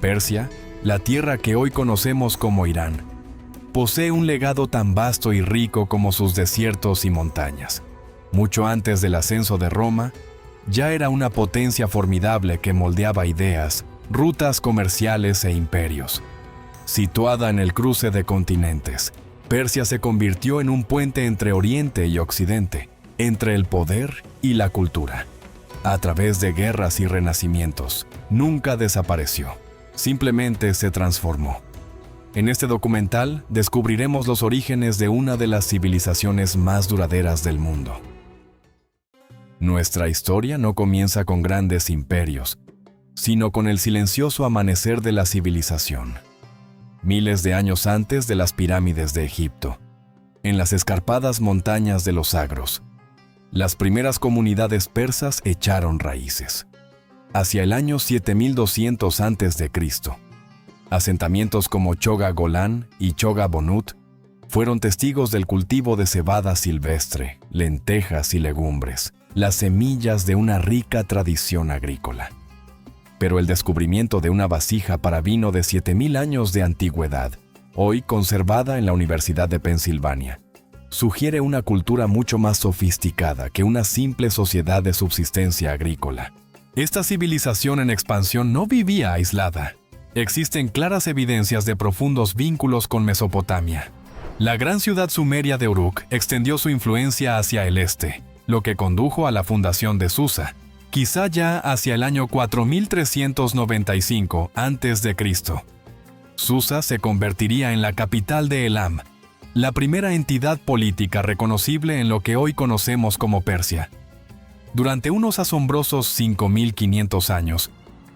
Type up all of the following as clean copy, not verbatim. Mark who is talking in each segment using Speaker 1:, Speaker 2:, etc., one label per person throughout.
Speaker 1: Persia, la tierra que hoy conocemos como Irán, posee un legado tan vasto y rico como sus desiertos y montañas. Mucho antes del ascenso de Roma, ya era una potencia formidable que moldeaba ideas, rutas comerciales e imperios. Situada en el cruce de continentes, Persia se convirtió en un puente entre Oriente y Occidente, entre el poder y la cultura. A través de guerras y renacimientos, nunca desapareció, simplemente se transformó. En este documental descubriremos los orígenes de una de las civilizaciones más duraderas del mundo. Nuestra historia no comienza con grandes imperios, sino con el silencioso amanecer de la civilización. Miles de años antes de las pirámides de Egipto, en las escarpadas montañas de los Zagros, las primeras comunidades persas echaron raíces. Hacia el año 7200 a.C., asentamientos como Choga Golán y Choga Bonut fueron testigos del cultivo de cebada silvestre, lentejas y legumbres, las semillas de una rica tradición agrícola. Pero el descubrimiento de una vasija para vino de 7000 años de antigüedad, hoy conservada en la Universidad de Pensilvania, sugiere una cultura mucho más sofisticada que una simple sociedad de subsistencia agrícola. Esta civilización en expansión no vivía aislada. Existen claras evidencias de profundos vínculos con Mesopotamia. La gran ciudad sumeria de Uruk extendió su influencia hacia el este, lo que condujo a la fundación de Susa, quizá ya hacia el año 4395 a.C. Susa se convertiría en la capital de Elam, la primera entidad política reconocible en lo que hoy conocemos como Persia. Durante unos asombrosos 5500 años,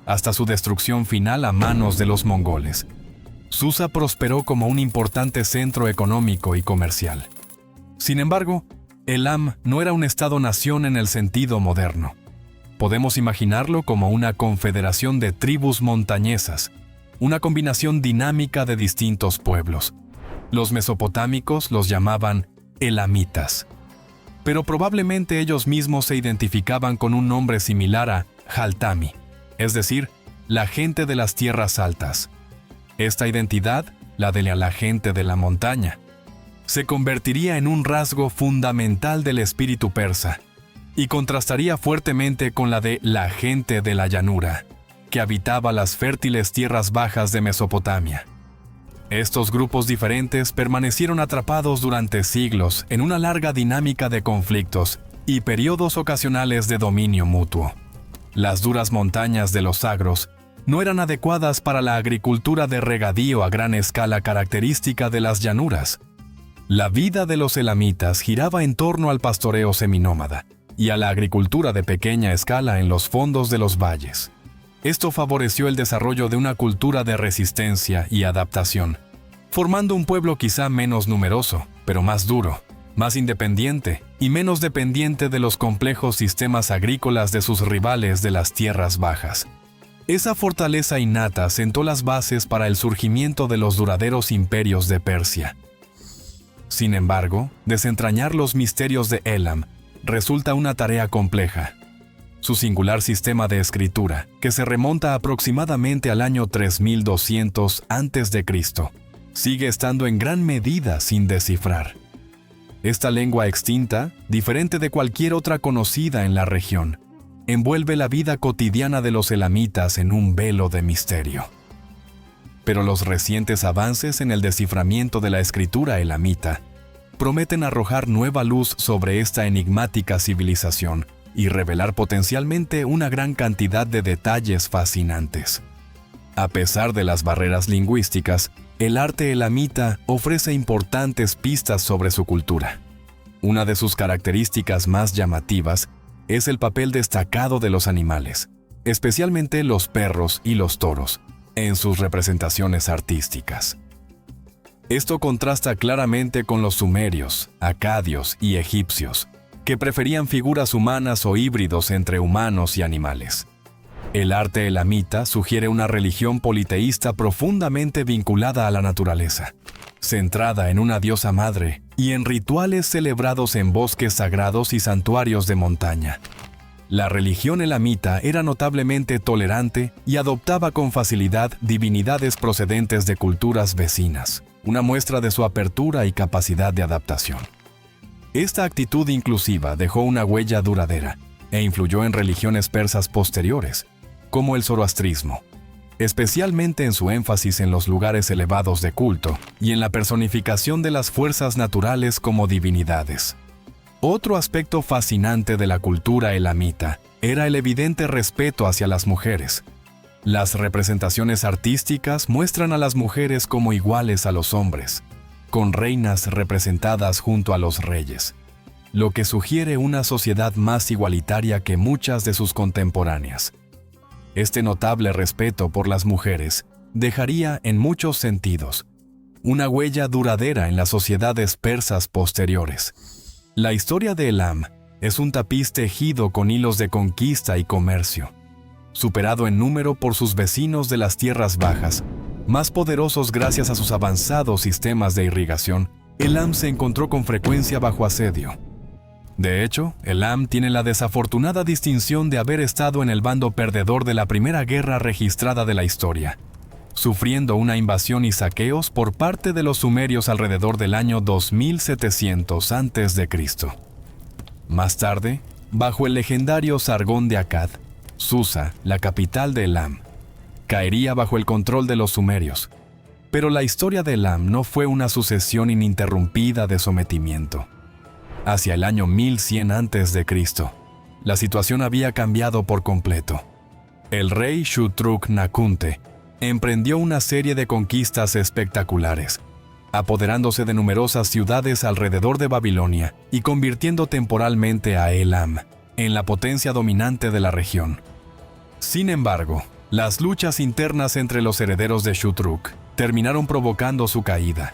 Speaker 1: hasta su destrucción final a manos de los mongoles, Susa prosperó como un importante centro económico y comercial. Sin embargo, Elam no era un estado-nación en el sentido moderno. Podemos imaginarlo como una confederación de tribus montañesas, una combinación dinámica de distintos pueblos. Los mesopotámicos los llamaban elamitas, pero probablemente ellos mismos se identificaban con un nombre similar a Jaltami, es decir, la gente de las tierras altas. Esta identidad, la de la gente de la montaña, se convertiría en un rasgo fundamental del espíritu persa y contrastaría fuertemente con la de la gente de la llanura, que habitaba las fértiles tierras bajas de Mesopotamia. Estos grupos diferentes permanecieron atrapados durante siglos en una larga dinámica de conflictos y periodos ocasionales de dominio mutuo. Las duras montañas de los Zagros no eran adecuadas para la agricultura de regadío a gran escala característica de las llanuras. La vida de los elamitas giraba en torno al pastoreo seminómada y a la agricultura de pequeña escala en los fondos de los valles. Esto favoreció el desarrollo de una cultura de resistencia y adaptación, formando un pueblo quizá menos numeroso, pero más duro, más independiente y menos dependiente de los complejos sistemas agrícolas de sus rivales de las tierras bajas. Esa fortaleza innata sentó las bases para el surgimiento de los duraderos imperios de Persia. Sin embargo, desentrañar los misterios de Elam resulta una tarea compleja. Su singular sistema de escritura, que se remonta aproximadamente al año 3200 a.C., sigue estando en gran medida sin descifrar. Esta lengua extinta, diferente de cualquier otra conocida en la región, envuelve la vida cotidiana de los elamitas en un velo de misterio. Pero los recientes avances en el desciframiento de la escritura elamita prometen arrojar nueva luz sobre esta enigmática civilización y revelar potencialmente una gran cantidad de detalles fascinantes. A pesar de las barreras lingüísticas, el arte elamita ofrece importantes pistas sobre su cultura. Una de sus características más llamativas es el papel destacado de los animales, especialmente los perros y los toros, en sus representaciones artísticas. Esto contrasta claramente con los sumerios, acadios y egipcios, que preferían figuras humanas o híbridos entre humanos y animales. El arte elamita sugiere una religión politeísta profundamente vinculada a la naturaleza, centrada en una diosa madre y en rituales celebrados en bosques sagrados y santuarios de montaña. La religión elamita era notablemente tolerante y adoptaba con facilidad divinidades procedentes de culturas vecinas, una muestra de su apertura y capacidad de adaptación. Esta actitud inclusiva dejó una huella duradera e influyó en religiones persas posteriores, como el zoroastrismo, especialmente en su énfasis en los lugares elevados de culto y en la personificación de las fuerzas naturales como divinidades. Otro aspecto fascinante de la cultura elamita era el evidente respeto hacia las mujeres. Las representaciones artísticas muestran a las mujeres como iguales a los hombres, con reinas representadas junto a los reyes, lo que sugiere una sociedad más igualitaria que muchas de sus contemporáneas. Este notable respeto por las mujeres dejaría, en muchos sentidos, una huella duradera en las sociedades persas posteriores. La historia de Elam es un tapiz tejido con hilos de conquista y comercio. Superado en número por sus vecinos de las tierras bajas, más poderosos gracias a sus avanzados sistemas de irrigación, Elam se encontró con frecuencia bajo asedio. De hecho, Elam tiene la desafortunada distinción de haber estado en el bando perdedor de la primera guerra registrada de la historia, sufriendo una invasión y saqueos por parte de los sumerios alrededor del año 2700 a.C. Más tarde, bajo el legendario Sargón de Akkad, Susa, la capital de Elam, caería bajo el control de los sumerios. Pero la historia de Elam no fue una sucesión ininterrumpida de sometimiento. Hacia el año 1100 a.C., la situación había cambiado por completo. El rey Shutruk-Nakhunte emprendió una serie de conquistas espectaculares, apoderándose de numerosas ciudades alrededor de Babilonia y convirtiendo temporalmente a Elam en la potencia dominante de la región. Sin embargo, las luchas internas entre los herederos de Shutruk terminaron provocando su caída.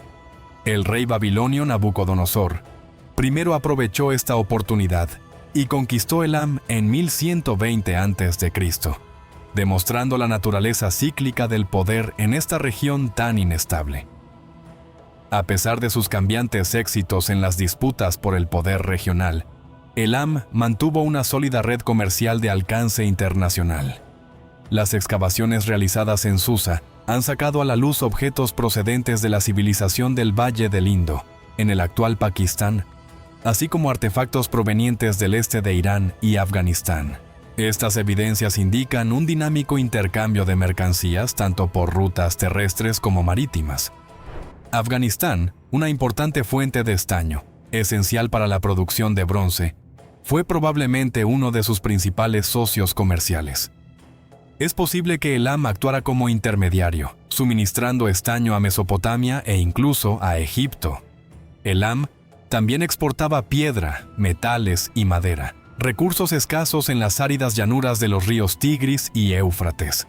Speaker 1: El rey babilonio Nabucodonosor primero aprovechó esta oportunidad y conquistó Elam en 1120 a.C., demostrando la naturaleza cíclica del poder en esta región tan inestable. A pesar de sus cambiantes éxitos en las disputas por el poder regional, Elam mantuvo una sólida red comercial de alcance internacional. Las excavaciones realizadas en Susa han sacado a la luz objetos procedentes de la civilización del Valle del Indo, en el actual Pakistán, así como artefactos provenientes del este de Irán y Afganistán. Estas evidencias indican un dinámico intercambio de mercancías tanto por rutas terrestres como marítimas. Afganistán, una importante fuente de estaño, esencial para la producción de bronce, fue probablemente uno de sus principales socios comerciales. Es posible que Elam actuara como intermediario, suministrando estaño a Mesopotamia e incluso a Egipto. Elam también exportaba piedra, metales y madera, recursos escasos en las áridas llanuras de los ríos Tigris y Éufrates.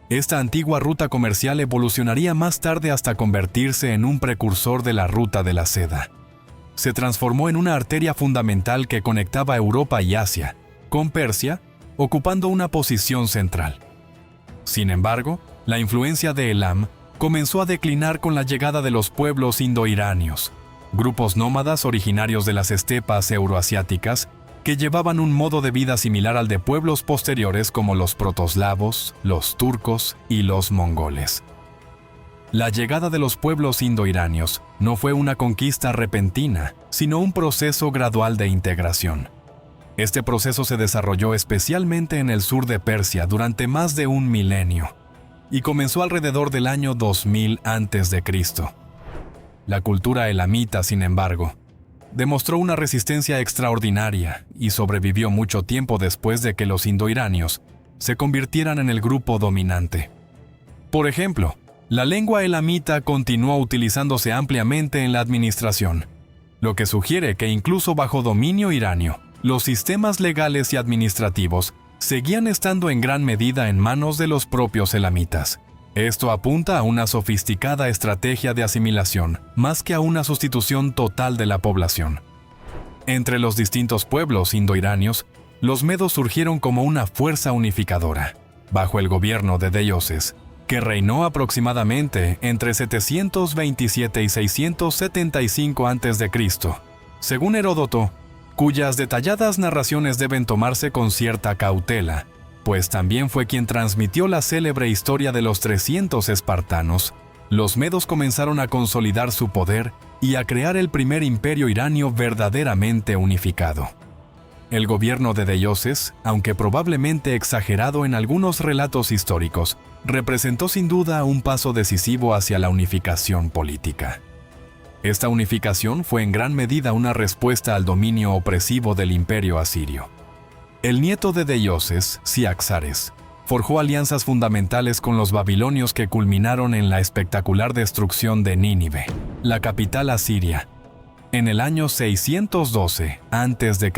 Speaker 1: Esta antigua ruta comercial evolucionaría más tarde hasta convertirse en un precursor de la ruta de la seda. Se transformó en una arteria fundamental que conectaba Europa y Asia, con Persia ocupando una posición central. Sin embargo, la influencia de Elam comenzó a declinar con la llegada de los pueblos indoiranios, grupos nómadas originarios de las estepas euroasiáticas que llevaban un modo de vida similar al de pueblos posteriores como los protoslavos, los turcos y los mongoles. La llegada de los pueblos indoiranios no fue una conquista repentina, sino un proceso gradual de integración. Este proceso se desarrolló especialmente en el sur de Persia durante más de un milenio y comenzó alrededor del año 2000 a.C. La cultura elamita, sin embargo, demostró una resistencia extraordinaria y sobrevivió mucho tiempo después de que los indoiranios se convirtieran en el grupo dominante. Por ejemplo, la lengua elamita continuó utilizándose ampliamente en la administración, lo que sugiere que incluso bajo dominio iranio, los sistemas legales y administrativos seguían estando en gran medida en manos de los propios elamitas. Esto apunta a una sofisticada estrategia de asimilación, más que a una sustitución total de la población. Entre los distintos pueblos indoiranios, los medos surgieron como una fuerza unificadora, bajo el gobierno de Deioces, que reinó aproximadamente entre 727 y 675 a.C. Según Heródoto, cuyas detalladas narraciones deben tomarse con cierta cautela, pues también fue quien transmitió la célebre historia de los 300 espartanos. Los medos comenzaron a consolidar su poder y a crear el primer imperio iranio verdaderamente unificado. El gobierno de Deioces, aunque probablemente exagerado en algunos relatos históricos, representó sin duda un paso decisivo hacia la unificación política. Esta unificación fue en gran medida una respuesta al dominio opresivo del imperio asirio. El nieto de Deioces, Ciaxares, forjó alianzas fundamentales con los babilonios que culminaron en la espectacular destrucción de Nínive, la capital asiria, en el año 612 a.C.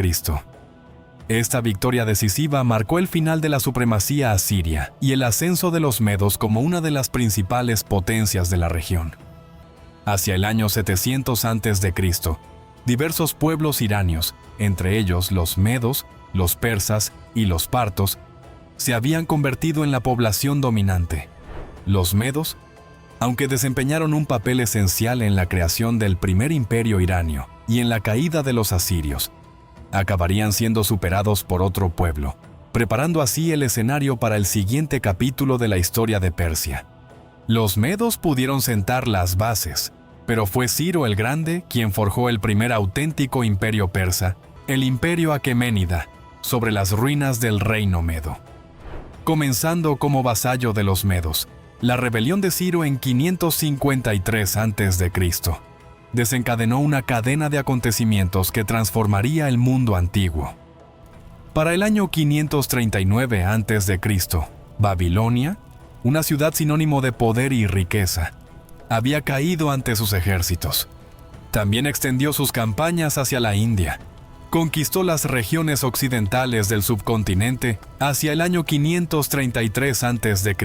Speaker 1: Esta victoria decisiva marcó el final de la supremacía asiria y el ascenso de los medos como una de las principales potencias de la región. Hacia el año 700 a.C., diversos pueblos iranios, entre ellos los medos, los persas y los partos, se habían convertido en la población dominante. Los medos, aunque desempeñaron un papel esencial en la creación del primer imperio iranio y en la caída de los asirios, acabarían siendo superados por otro pueblo, preparando así el escenario para el siguiente capítulo de la historia de Persia. Los medos pudieron sentar las bases, pero fue Ciro el Grande quien forjó el primer auténtico imperio persa, el imperio aqueménida, sobre las ruinas del reino medo. Comenzando como vasallo de los medos, la rebelión de Ciro en 553 a.C. desencadenó una cadena de acontecimientos que transformaría el mundo antiguo. Para el año 539 a.C., Babilonia, una ciudad sinónimo de poder y riqueza, había caído ante sus ejércitos. También extendió sus campañas hacia la India. Conquistó las regiones occidentales del subcontinente hacia el año 533 a.C.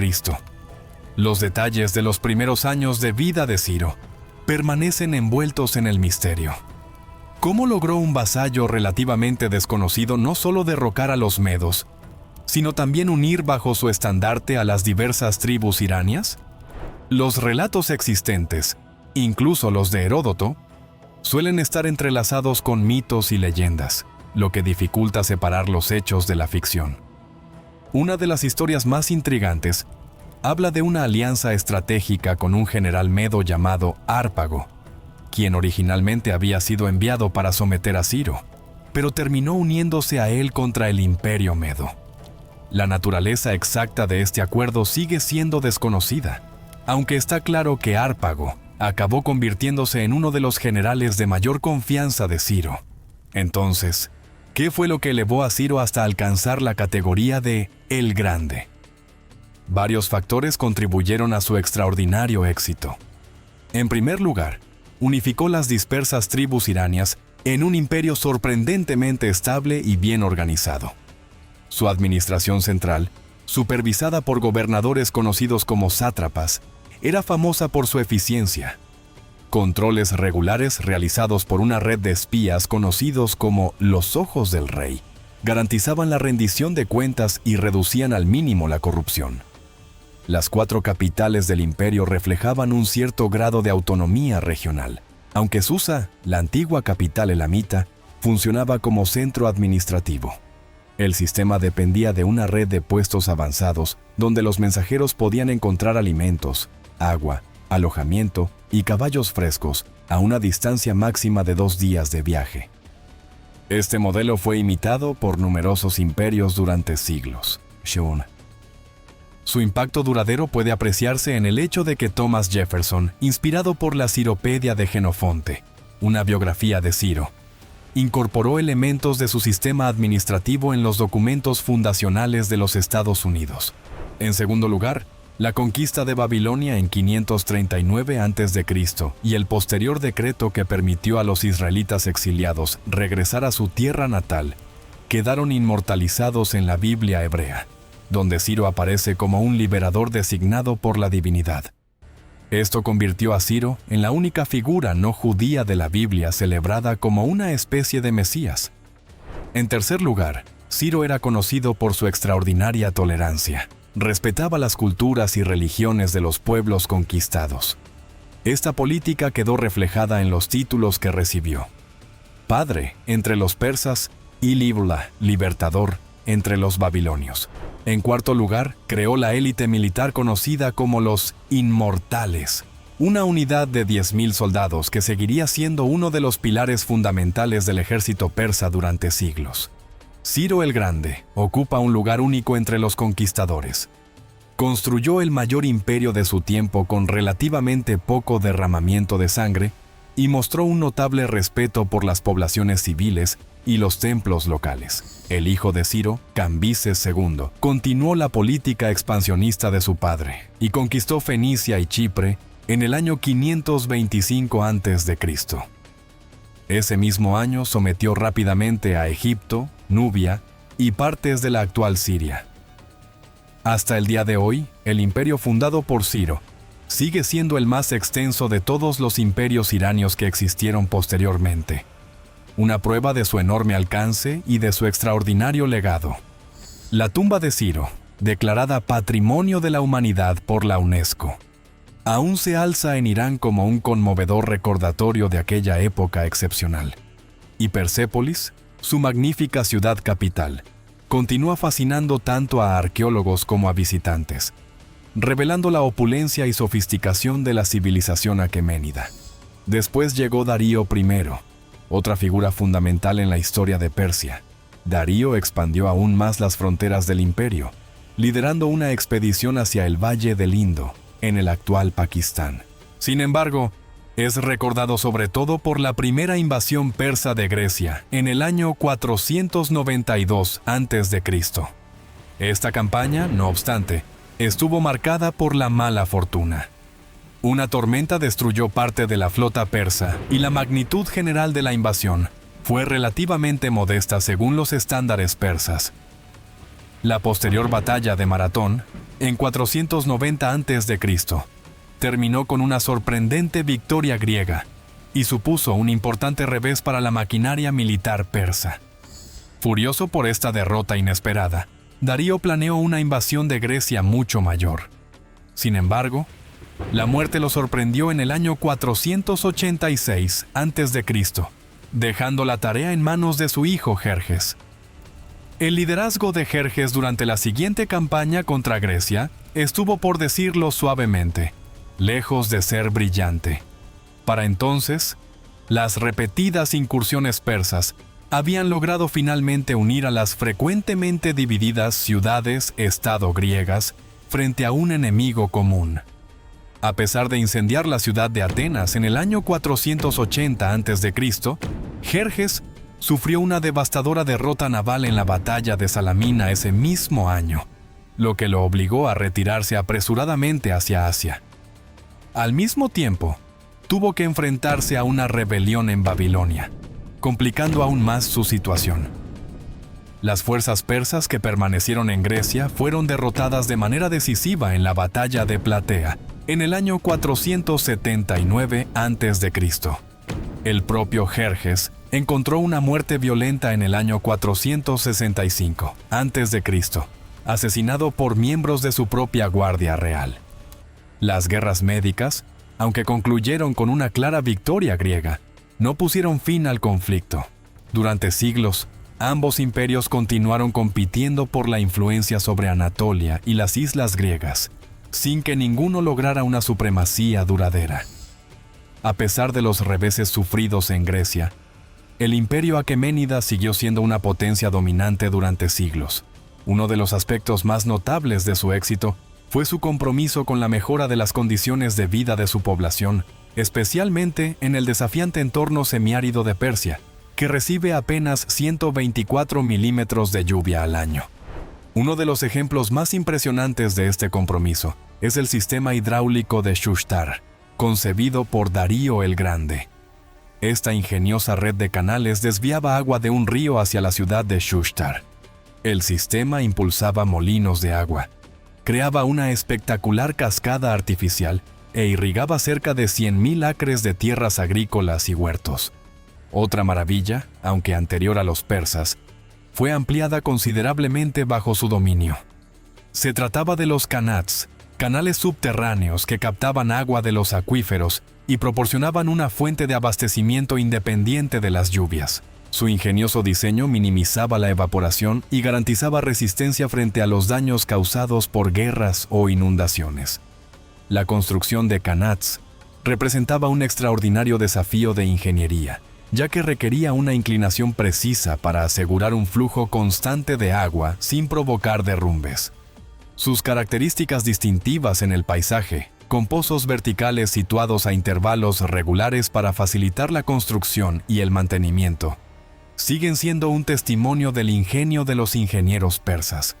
Speaker 1: Los detalles de los primeros años de vida de Ciro permanecen envueltos en el misterio. ¿Cómo logró un vasallo relativamente desconocido no solo derrocar a los medos, sino también unir bajo su estandarte a las diversas tribus iranias? Los relatos existentes, incluso los de Heródoto, suelen estar entrelazados con mitos y leyendas, lo que dificulta separar los hechos de la ficción. Una de las historias más intrigantes habla de una alianza estratégica con un general medo llamado Hárpago, quien originalmente había sido enviado para someter a Ciro, pero terminó uniéndose a él contra el imperio medo. La naturaleza exacta de este acuerdo sigue siendo desconocida, aunque está claro que Hárpago acabó convirtiéndose en uno de los generales de mayor confianza de Ciro. Entonces, ¿qué fue lo que elevó a Ciro hasta alcanzar la categoría de El Grande? Varios factores contribuyeron a su extraordinario éxito. En primer lugar, unificó las dispersas tribus iranias en un imperio sorprendentemente estable y bien organizado. Su administración central, supervisada por gobernadores conocidos como sátrapas, era famosa por su eficiencia. Controles regulares realizados por una red de espías conocidos como los ojos del rey garantizaban la rendición de cuentas y reducían al mínimo la corrupción. Las 4 capitales del imperio reflejaban un cierto grado de autonomía regional, aunque Susa, la antigua capital elamita, funcionaba como centro administrativo. El sistema dependía de una red de puestos avanzados donde los mensajeros podían encontrar alimentos, agua, alojamiento y caballos frescos a una distancia máxima de 2 días de viaje. Este modelo fue imitado por numerosos imperios durante siglos. Su impacto duradero puede apreciarse en el hecho de que Thomas Jefferson, inspirado por la Ciropedia de Genofonte, una biografía de Ciro, incorporó elementos de su sistema administrativo en los documentos fundacionales de los Estados Unidos. En segundo lugar, la conquista de Babilonia en 539 a.C. y el posterior decreto que permitió a los israelitas exiliados regresar a su tierra natal quedaron inmortalizados en la Biblia hebrea, donde Ciro aparece como un liberador designado por la divinidad. Esto convirtió a Ciro en la única figura no judía de la Biblia celebrada como una especie de Mesías. En tercer lugar, Ciro era conocido por su extraordinaria tolerancia. Respetaba las culturas y religiones de los pueblos conquistados. Esta política quedó reflejada en los títulos que recibió. padre entre los persas y Libla, libertador, entre los babilonios. En cuarto lugar, creó la élite militar conocida como los Inmortales, una unidad de 10.000 soldados que seguiría siendo uno de los pilares fundamentales del ejército persa durante siglos. Ciro el Grande ocupa un lugar único entre los conquistadores. Construyó el mayor imperio de su tiempo con relativamente poco derramamiento de sangre y mostró un notable respeto por las poblaciones civiles y los templos locales. El hijo de Ciro, Cambises II, continuó la política expansionista de su padre y conquistó Fenicia y Chipre en el año 525 a.C. Ese mismo año sometió rápidamente a Egipto, Nubia y partes de la actual Siria. Hasta el día de hoy, el imperio fundado por Ciro sigue siendo el más extenso de todos los imperios iranios que existieron posteriormente, una prueba de su enorme alcance y de su extraordinario legado. La tumba de Ciro, declarada Patrimonio de la Humanidad por la UNESCO, aún se alza en Irán como un conmovedor recordatorio de aquella época excepcional. Y Persépolis, su magnífica ciudad capital, continúa fascinando tanto a arqueólogos como a visitantes, revelando la opulencia y sofisticación de la civilización aqueménida. Después llegó Darío I, otra figura fundamental en la historia de Persia. Darío expandió aún más las fronteras del imperio, liderando una expedición hacia el Valle del Indo, en el actual Pakistán. Sin embargo, es recordado sobre todo por la primera invasión persa de Grecia en el año 492 a.C. Esta campaña, no obstante, estuvo marcada por la mala fortuna. Una tormenta destruyó parte de la flota persa y la magnitud general de la invasión fue relativamente modesta según los estándares persas. La posterior batalla de Maratón, en 490 a.C., terminó con una sorprendente victoria griega y supuso un importante revés para la maquinaria militar persa. Furioso por esta derrota inesperada, Darío planeó una invasión de Grecia mucho mayor. Sin embargo, la muerte lo sorprendió en el año 486 a.C., dejando la tarea en manos de su hijo Jerjes. El liderazgo de Jerjes durante la siguiente campaña contra Grecia estuvo, por decirlo suavemente, lejos de ser brillante. Para entonces, las repetidas incursiones persas habían logrado finalmente unir a las frecuentemente divididas ciudades-estado griegas frente a un enemigo común. A pesar de incendiar la ciudad de Atenas en el año 480 a.C., Jerjes sufrió una devastadora derrota naval en la batalla de Salamina ese mismo año, lo que lo obligó a retirarse apresuradamente hacia Asia. Al mismo tiempo, tuvo que enfrentarse a una rebelión en Babilonia, complicando aún más su situación. Las fuerzas persas que permanecieron en Grecia fueron derrotadas de manera decisiva en la batalla de Platea, en el año 479 a.C. El propio Jerjes encontró una muerte violenta en el año 465 a.C., asesinado por miembros de su propia guardia real. Las guerras médicas, aunque concluyeron con una clara victoria griega, no pusieron fin al conflicto. Durante siglos, ambos imperios continuaron compitiendo por la influencia sobre Anatolia y las islas griegas, sin que ninguno lograra una supremacía duradera. A pesar de los reveses sufridos en Grecia, el imperio aqueménida siguió siendo una potencia dominante durante siglos. Uno de los aspectos más notables de su éxito fue su compromiso con la mejora de las condiciones de vida de su población, especialmente en el desafiante entorno semiárido de Persia, que recibe apenas 124 milímetros de lluvia al año. Uno de los ejemplos más impresionantes de este compromiso es el sistema hidráulico de Shushtar, concebido por Darío el Grande. Esta ingeniosa red de canales desviaba agua de un río hacia la ciudad de Shushtar. El sistema impulsaba molinos de agua, creaba una espectacular cascada artificial e irrigaba cerca de 100.000 acres de tierras agrícolas y huertos. Otra maravilla, aunque anterior a los persas, fue ampliada considerablemente bajo su dominio. Se trataba de los qanats, canales subterráneos que captaban agua de los acuíferos y proporcionaban una fuente de abastecimiento independiente de las lluvias. Su ingenioso diseño minimizaba la evaporación y garantizaba resistencia frente a los daños causados por guerras o inundaciones. La construcción de canats representaba un extraordinario desafío de ingeniería, ya que requería una inclinación precisa para asegurar un flujo constante de agua sin provocar derrumbes. Sus características distintivas en el paisaje, con pozos verticales situados a intervalos regulares para facilitar la construcción y el mantenimiento, siguen siendo un testimonio del ingenio de los ingenieros persas.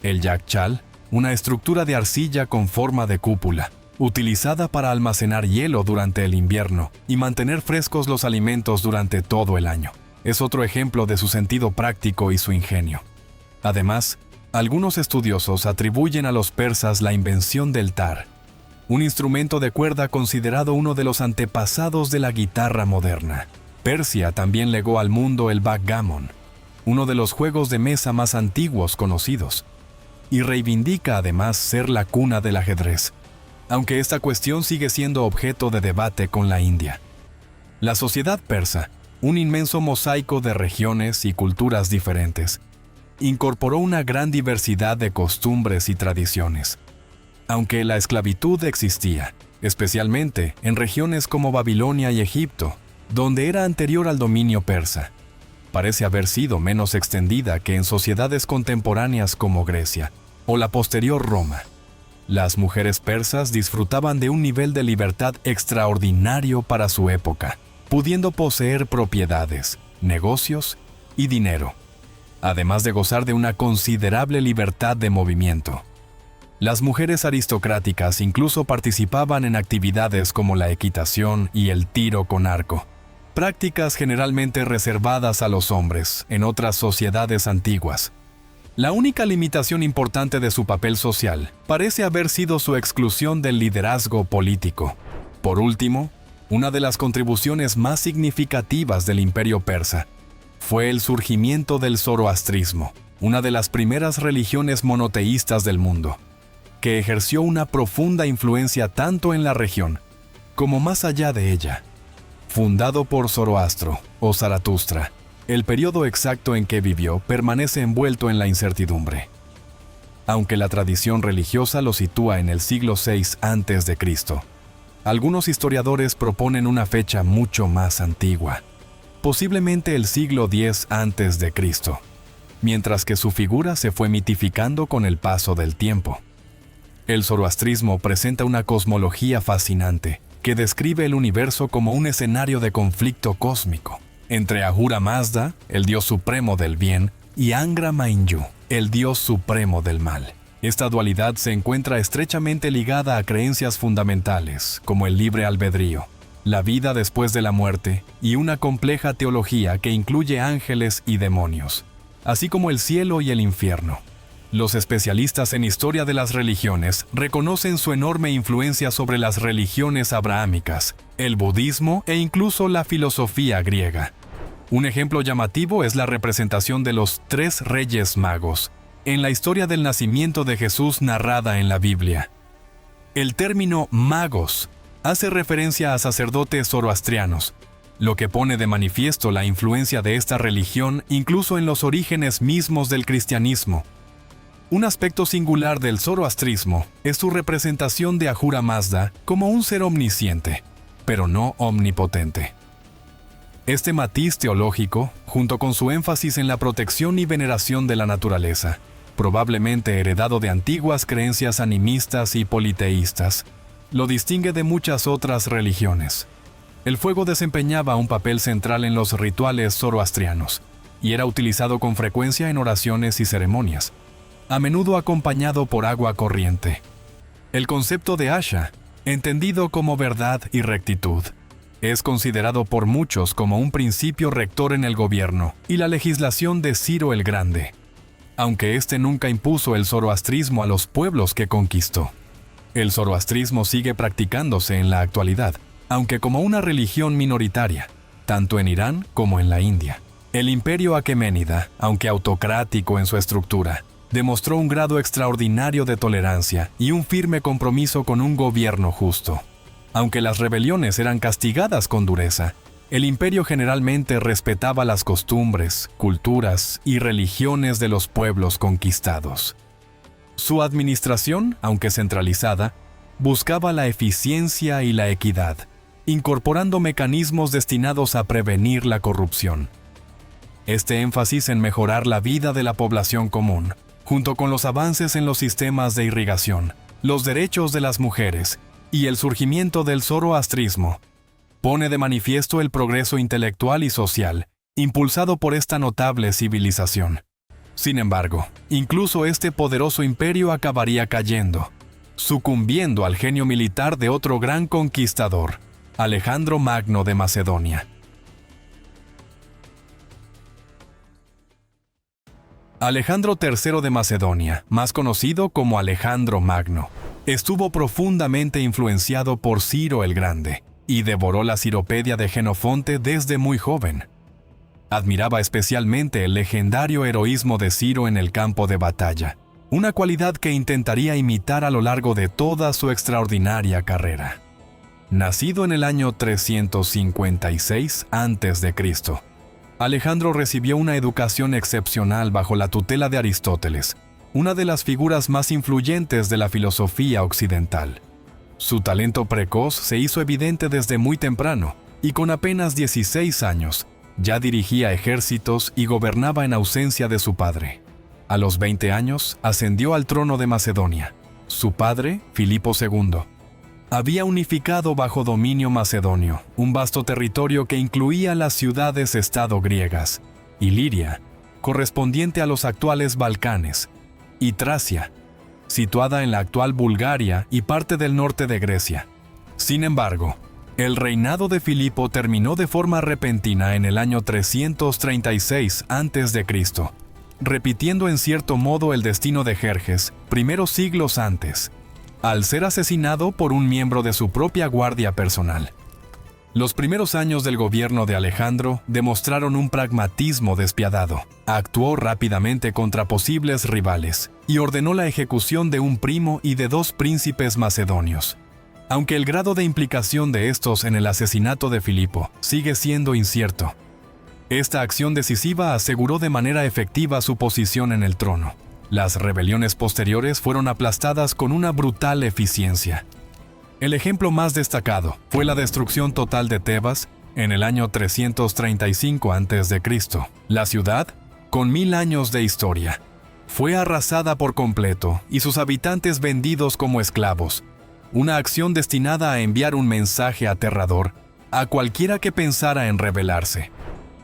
Speaker 1: El yakchal, una estructura de arcilla con forma de cúpula, utilizada para almacenar hielo durante el invierno y mantener frescos los alimentos durante todo el año, es otro ejemplo de su sentido práctico y su ingenio. Además, algunos estudiosos atribuyen a los persas la invención del tar, un instrumento de cuerda considerado uno de los antepasados de la guitarra moderna. Persia también legó al mundo el backgammon, uno de los juegos de mesa más antiguos conocidos, y reivindica además ser la cuna del ajedrez, aunque esta cuestión sigue siendo objeto de debate con la India. La sociedad persa, un inmenso mosaico de regiones y culturas diferentes, incorporó una gran diversidad de costumbres y tradiciones. Aunque la esclavitud existía, especialmente en regiones como Babilonia y Egipto, donde era anterior al dominio persa, parece haber sido menos extendida que en sociedades contemporáneas como Grecia o la posterior Roma. Las mujeres persas disfrutaban de un nivel de libertad extraordinario para su época, pudiendo poseer propiedades, negocios y dinero, además de gozar de una considerable libertad de movimiento. Las mujeres aristocráticas incluso participaban en actividades como la equitación y el tiro con arco, prácticas generalmente reservadas a los hombres en otras sociedades antiguas. La única limitación importante de su papel social parece haber sido su exclusión del liderazgo político. Por último, una de las contribuciones más significativas del Imperio persa fue el surgimiento del zoroastrismo, una de las primeras religiones monoteístas del mundo, que ejerció una profunda influencia tanto en la región como más allá de ella. Fundado por Zoroastro o Zaratustra, el periodo exacto en que vivió permanece envuelto en la incertidumbre. Aunque la tradición religiosa lo sitúa en el siglo VI a.C., algunos historiadores proponen una fecha mucho más antigua, posiblemente el siglo X a.C., mientras que su figura se fue mitificando con el paso del tiempo. El zoroastrismo presenta una cosmología fascinante que describe el universo como un escenario de conflicto cósmico entre Ahura Mazda, el dios supremo del bien, y Angra Mainyu, el dios supremo del mal. Esta dualidad se encuentra estrechamente ligada a creencias fundamentales como el libre albedrío, la vida después de la muerte y una compleja teología que incluye ángeles y demonios, así como el cielo y el infierno. Los especialistas en historia de las religiones reconocen su enorme influencia sobre las religiones abrahámicas, el budismo e incluso la filosofía griega. Un ejemplo llamativo es la representación de los 3 reyes magos en la historia del nacimiento de Jesús narrada en la Biblia. El término magos hace referencia a sacerdotes zoroastrianos, lo que pone de manifiesto la influencia de esta religión incluso en los orígenes mismos del cristianismo. Un aspecto singular del zoroastrismo es su representación de Ahura Mazda como un ser omnisciente, pero no omnipotente. Este matiz teológico, junto con su énfasis en la protección y veneración de la naturaleza, probablemente heredado de antiguas creencias animistas y politeístas, lo distingue de muchas otras religiones. El fuego desempeñaba un papel central en los rituales zoroastrianos y era utilizado con frecuencia en oraciones y ceremonias, a menudo acompañado por agua corriente. El concepto de Asha, entendido como verdad y rectitud, es considerado por muchos como un principio rector en el gobierno y la legislación de Ciro el Grande, aunque éste nunca impuso el zoroastrismo a los pueblos que conquistó. El zoroastrismo sigue practicándose en la actualidad, aunque como una religión minoritaria, tanto en Irán como en la India. El imperio aqueménida, aunque autocrático en su estructura, demostró un grado extraordinario de tolerancia y un firme compromiso con un gobierno justo. Aunque las rebeliones eran castigadas con dureza, el imperio generalmente respetaba las costumbres, culturas y religiones de los pueblos conquistados. Su administración, aunque centralizada, buscaba la eficiencia y la equidad, incorporando mecanismos destinados a prevenir la corrupción. Este énfasis en mejorar la vida de la población común, junto con los avances en los sistemas de irrigación, los derechos de las mujeres y el surgimiento del zoroastrismo, pone de manifiesto el progreso intelectual y social impulsado por esta notable civilización. Sin embargo, incluso este poderoso imperio acabaría cayendo, sucumbiendo al genio militar de otro gran conquistador, Alejandro Magno de Macedonia. Alejandro III de Macedonia, más conocido como Alejandro Magno, estuvo profundamente influenciado por Ciro el Grande y devoró la Ciropedia de Jenofonte desde muy joven. Admiraba especialmente el legendario heroísmo de Ciro en el campo de batalla, una cualidad que intentaría imitar a lo largo de toda su extraordinaria carrera. Nacido en el año 356 a.C., Alejandro recibió una educación excepcional bajo la tutela de Aristóteles, una de las figuras más influyentes de la filosofía occidental. Su talento precoz se hizo evidente desde muy temprano, y con apenas 16 años, ya dirigía ejércitos y gobernaba en ausencia de su padre. A los 20 años, ascendió al trono de Macedonia. Su padre, Filipo II, había unificado bajo dominio macedonio un vasto territorio que incluía las ciudades-estado griegas, Iliria, correspondiente a los actuales Balcanes, y Tracia, situada en la actual Bulgaria y parte del norte de Grecia. Sin embargo, el reinado de Filipo terminó de forma repentina en el año 336 a.C., repitiendo en cierto modo el destino de Jerjes, primeros siglos antes, al ser asesinado por un miembro de su propia guardia personal. Los primeros años del gobierno de Alejandro demostraron un pragmatismo despiadado. Actuó rápidamente contra posibles rivales y ordenó la ejecución de un primo y de 2 príncipes macedonios. Aunque el grado de implicación de estos en el asesinato de Filipo sigue siendo incierto, esta acción decisiva aseguró de manera efectiva su posición en el trono. Las rebeliones posteriores fueron aplastadas con una brutal eficiencia. El ejemplo más destacado fue la destrucción total de Tebas en el año 335 a.C. La ciudad, con 1000 años de historia, fue arrasada por completo y sus habitantes vendidos como esclavos, una acción destinada a enviar un mensaje aterrador a cualquiera que pensara en rebelarse.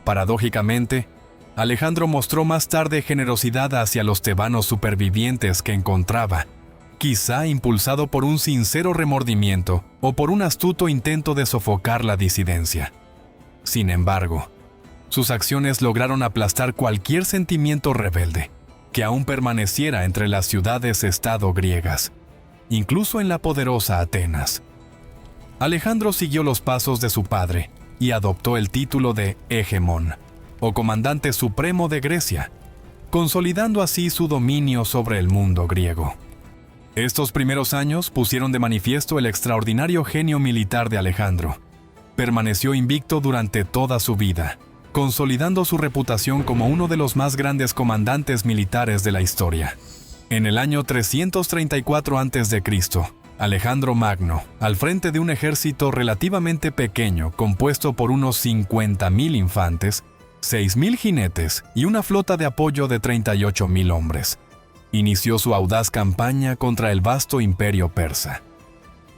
Speaker 1: Paradójicamente, Alejandro mostró más tarde generosidad hacia los tebanos supervivientes que encontraba, quizá impulsado por un sincero remordimiento o por un astuto intento de sofocar la disidencia. Sin embargo, sus acciones lograron aplastar cualquier sentimiento rebelde que aún permaneciera entre las ciudades-estado griegas, incluso en la poderosa Atenas. Alejandro siguió los pasos de su padre y adoptó el título de hegemón, o comandante supremo de Grecia, consolidando así su dominio sobre el mundo griego. Estos primeros años pusieron de manifiesto el extraordinario genio militar de Alejandro. Permaneció invicto durante toda su vida, consolidando su reputación como uno de los más grandes comandantes militares de la historia. En el año 334 a.C., Alejandro Magno, al frente de un ejército relativamente pequeño compuesto por unos 50.000 infantes, 6.000 jinetes y una flota de apoyo de 38.000 hombres, inició su audaz campaña contra el vasto imperio persa.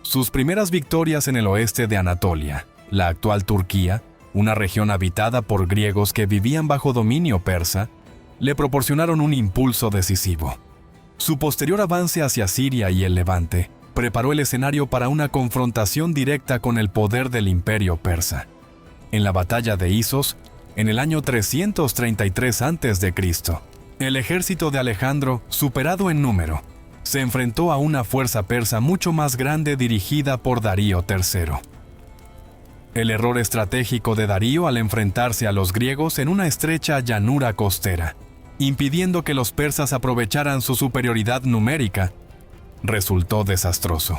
Speaker 1: Sus primeras victorias en el oeste de Anatolia, la actual Turquía, una región habitada por griegos que vivían bajo dominio persa, le proporcionaron un impulso decisivo. Su posterior avance hacia Siria y el Levante preparó el escenario para una confrontación directa con el poder del imperio persa. En la batalla de Isos, en el año 333 a.C., el ejército de Alejandro, superado en número, se enfrentó a una fuerza persa mucho más grande dirigida por Darío III. El error estratégico de Darío al enfrentarse a los griegos en una estrecha llanura costera impidiendo que los persas aprovecharan su superioridad numérica, resultó desastroso.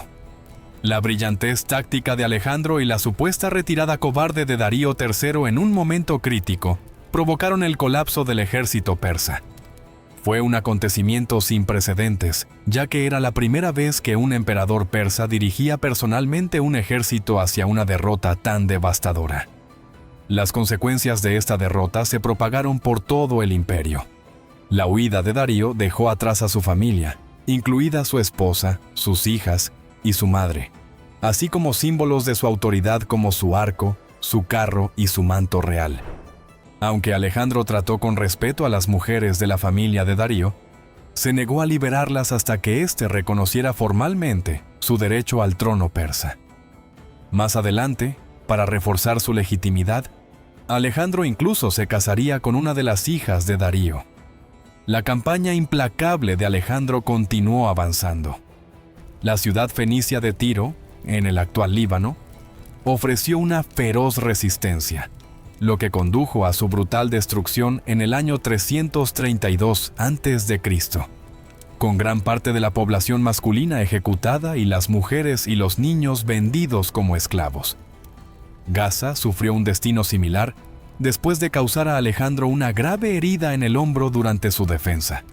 Speaker 1: La brillantez táctica de Alejandro y la supuesta retirada cobarde de Darío III en un momento crítico provocaron el colapso del ejército persa. Fue un acontecimiento sin precedentes, ya que era la primera vez que un emperador persa dirigía personalmente un ejército hacia una derrota tan devastadora. Las consecuencias de esta derrota se propagaron por todo el imperio. La huida de Darío dejó atrás a su familia, incluida su esposa, sus hijas y su madre, así como símbolos de su autoridad como su arco, su carro y su manto real. Aunque Alejandro trató con respeto a las mujeres de la familia de Darío, se negó a liberarlas hasta que éste reconociera formalmente su derecho al trono persa. Más adelante, para reforzar su legitimidad, Alejandro incluso se casaría con una de las hijas de Darío. La campaña implacable de Alejandro continuó avanzando. La ciudad fenicia de Tiro, en el actual Líbano, ofreció una feroz resistencia, lo que condujo a su brutal destrucción en el año 332 a.C., con gran parte de la población masculina ejecutada y las mujeres y los niños vendidos como esclavos. Gaza sufrió un destino similar después de causar a Alejandro una grave herida en el hombro durante su defensa.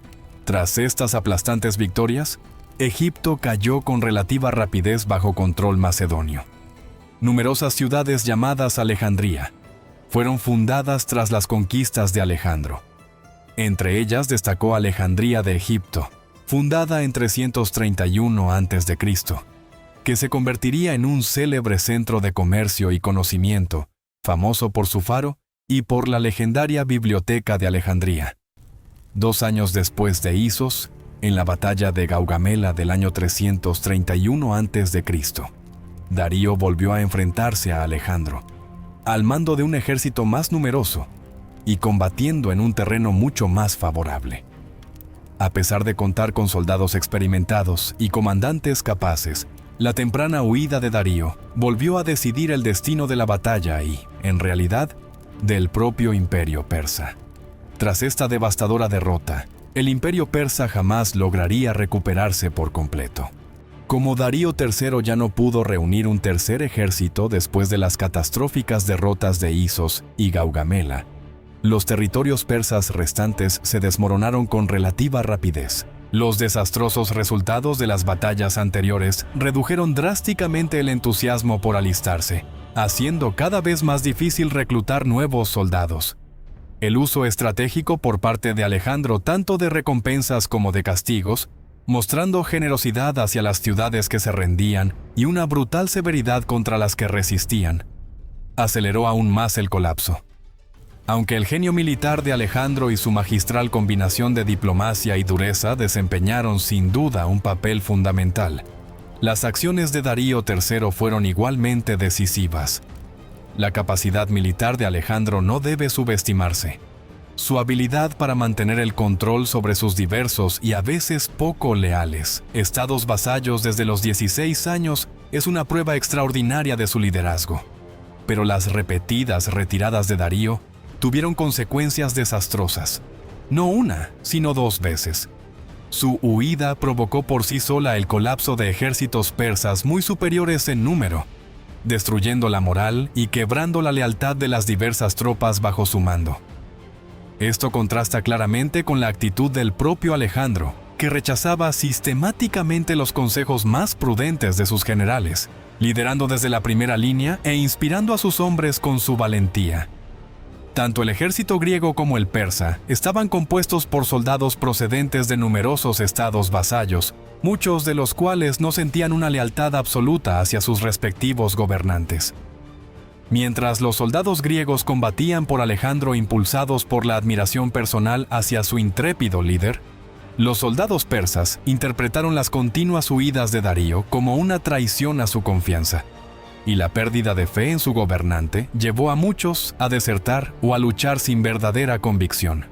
Speaker 1: Tras estas aplastantes victorias, Egipto cayó con relativa rapidez bajo control macedonio. Numerosas ciudades llamadas Alejandría fueron fundadas tras las conquistas de Alejandro. Entre ellas destacó Alejandría de Egipto, fundada en 331 a.C., que se convertiría en un célebre centro de comercio y conocimiento, famoso por su faro y por la legendaria Biblioteca de Alejandría. 2 años después de Isos, en la batalla de Gaugamela del año 331 a.C., Darío volvió a enfrentarse a Alejandro, al mando de un ejército más numeroso y combatiendo en un terreno mucho más favorable. A pesar de contar con soldados experimentados y comandantes capaces, la temprana huida de Darío volvió a decidir el destino de la batalla y, en realidad, del propio imperio persa. Tras esta devastadora derrota, el imperio persa jamás lograría recuperarse por completo. Como Darío III ya no pudo reunir un tercer ejército después de las catastróficas derrotas de Isos y Gaugamela, los territorios persas restantes se desmoronaron con relativa rapidez. Los desastrosos resultados de las batallas anteriores redujeron drásticamente el entusiasmo por alistarse, haciendo cada vez más difícil reclutar nuevos soldados. El uso estratégico por parte de Alejandro tanto de recompensas como de castigos, mostrando generosidad hacia las ciudades que se rendían y una brutal severidad contra las que resistían, aceleró aún más el colapso. Aunque el genio militar de Alejandro y su magistral combinación de diplomacia y dureza desempeñaron sin duda un papel fundamental, las acciones de Darío III fueron igualmente decisivas. La capacidad militar de Alejandro no debe subestimarse. Su habilidad para mantener el control sobre sus diversos y a veces poco leales estados vasallos desde los 16 años es una prueba extraordinaria de su liderazgo. Pero las repetidas retiradas de Darío tuvieron consecuencias desastrosas, no una, sino 2 veces. Su huida provocó por sí sola el colapso de ejércitos persas muy superiores en número, destruyendo la moral y quebrando la lealtad de las diversas tropas bajo su mando. Esto contrasta claramente con la actitud del propio Alejandro, que rechazaba sistemáticamente los consejos más prudentes de sus generales, liderando desde la primera línea e inspirando a sus hombres con su valentía. Tanto el ejército griego como el persa estaban compuestos por soldados procedentes de numerosos estados vasallos, muchos de los cuales no sentían una lealtad absoluta hacia sus respectivos gobernantes. Mientras los soldados griegos combatían por Alejandro impulsados por la admiración personal hacia su intrépido líder, los soldados persas interpretaron las continuas huidas de Darío como una traición a su confianza, y la pérdida de fe en su gobernante llevó a muchos a desertar o a luchar sin verdadera convicción.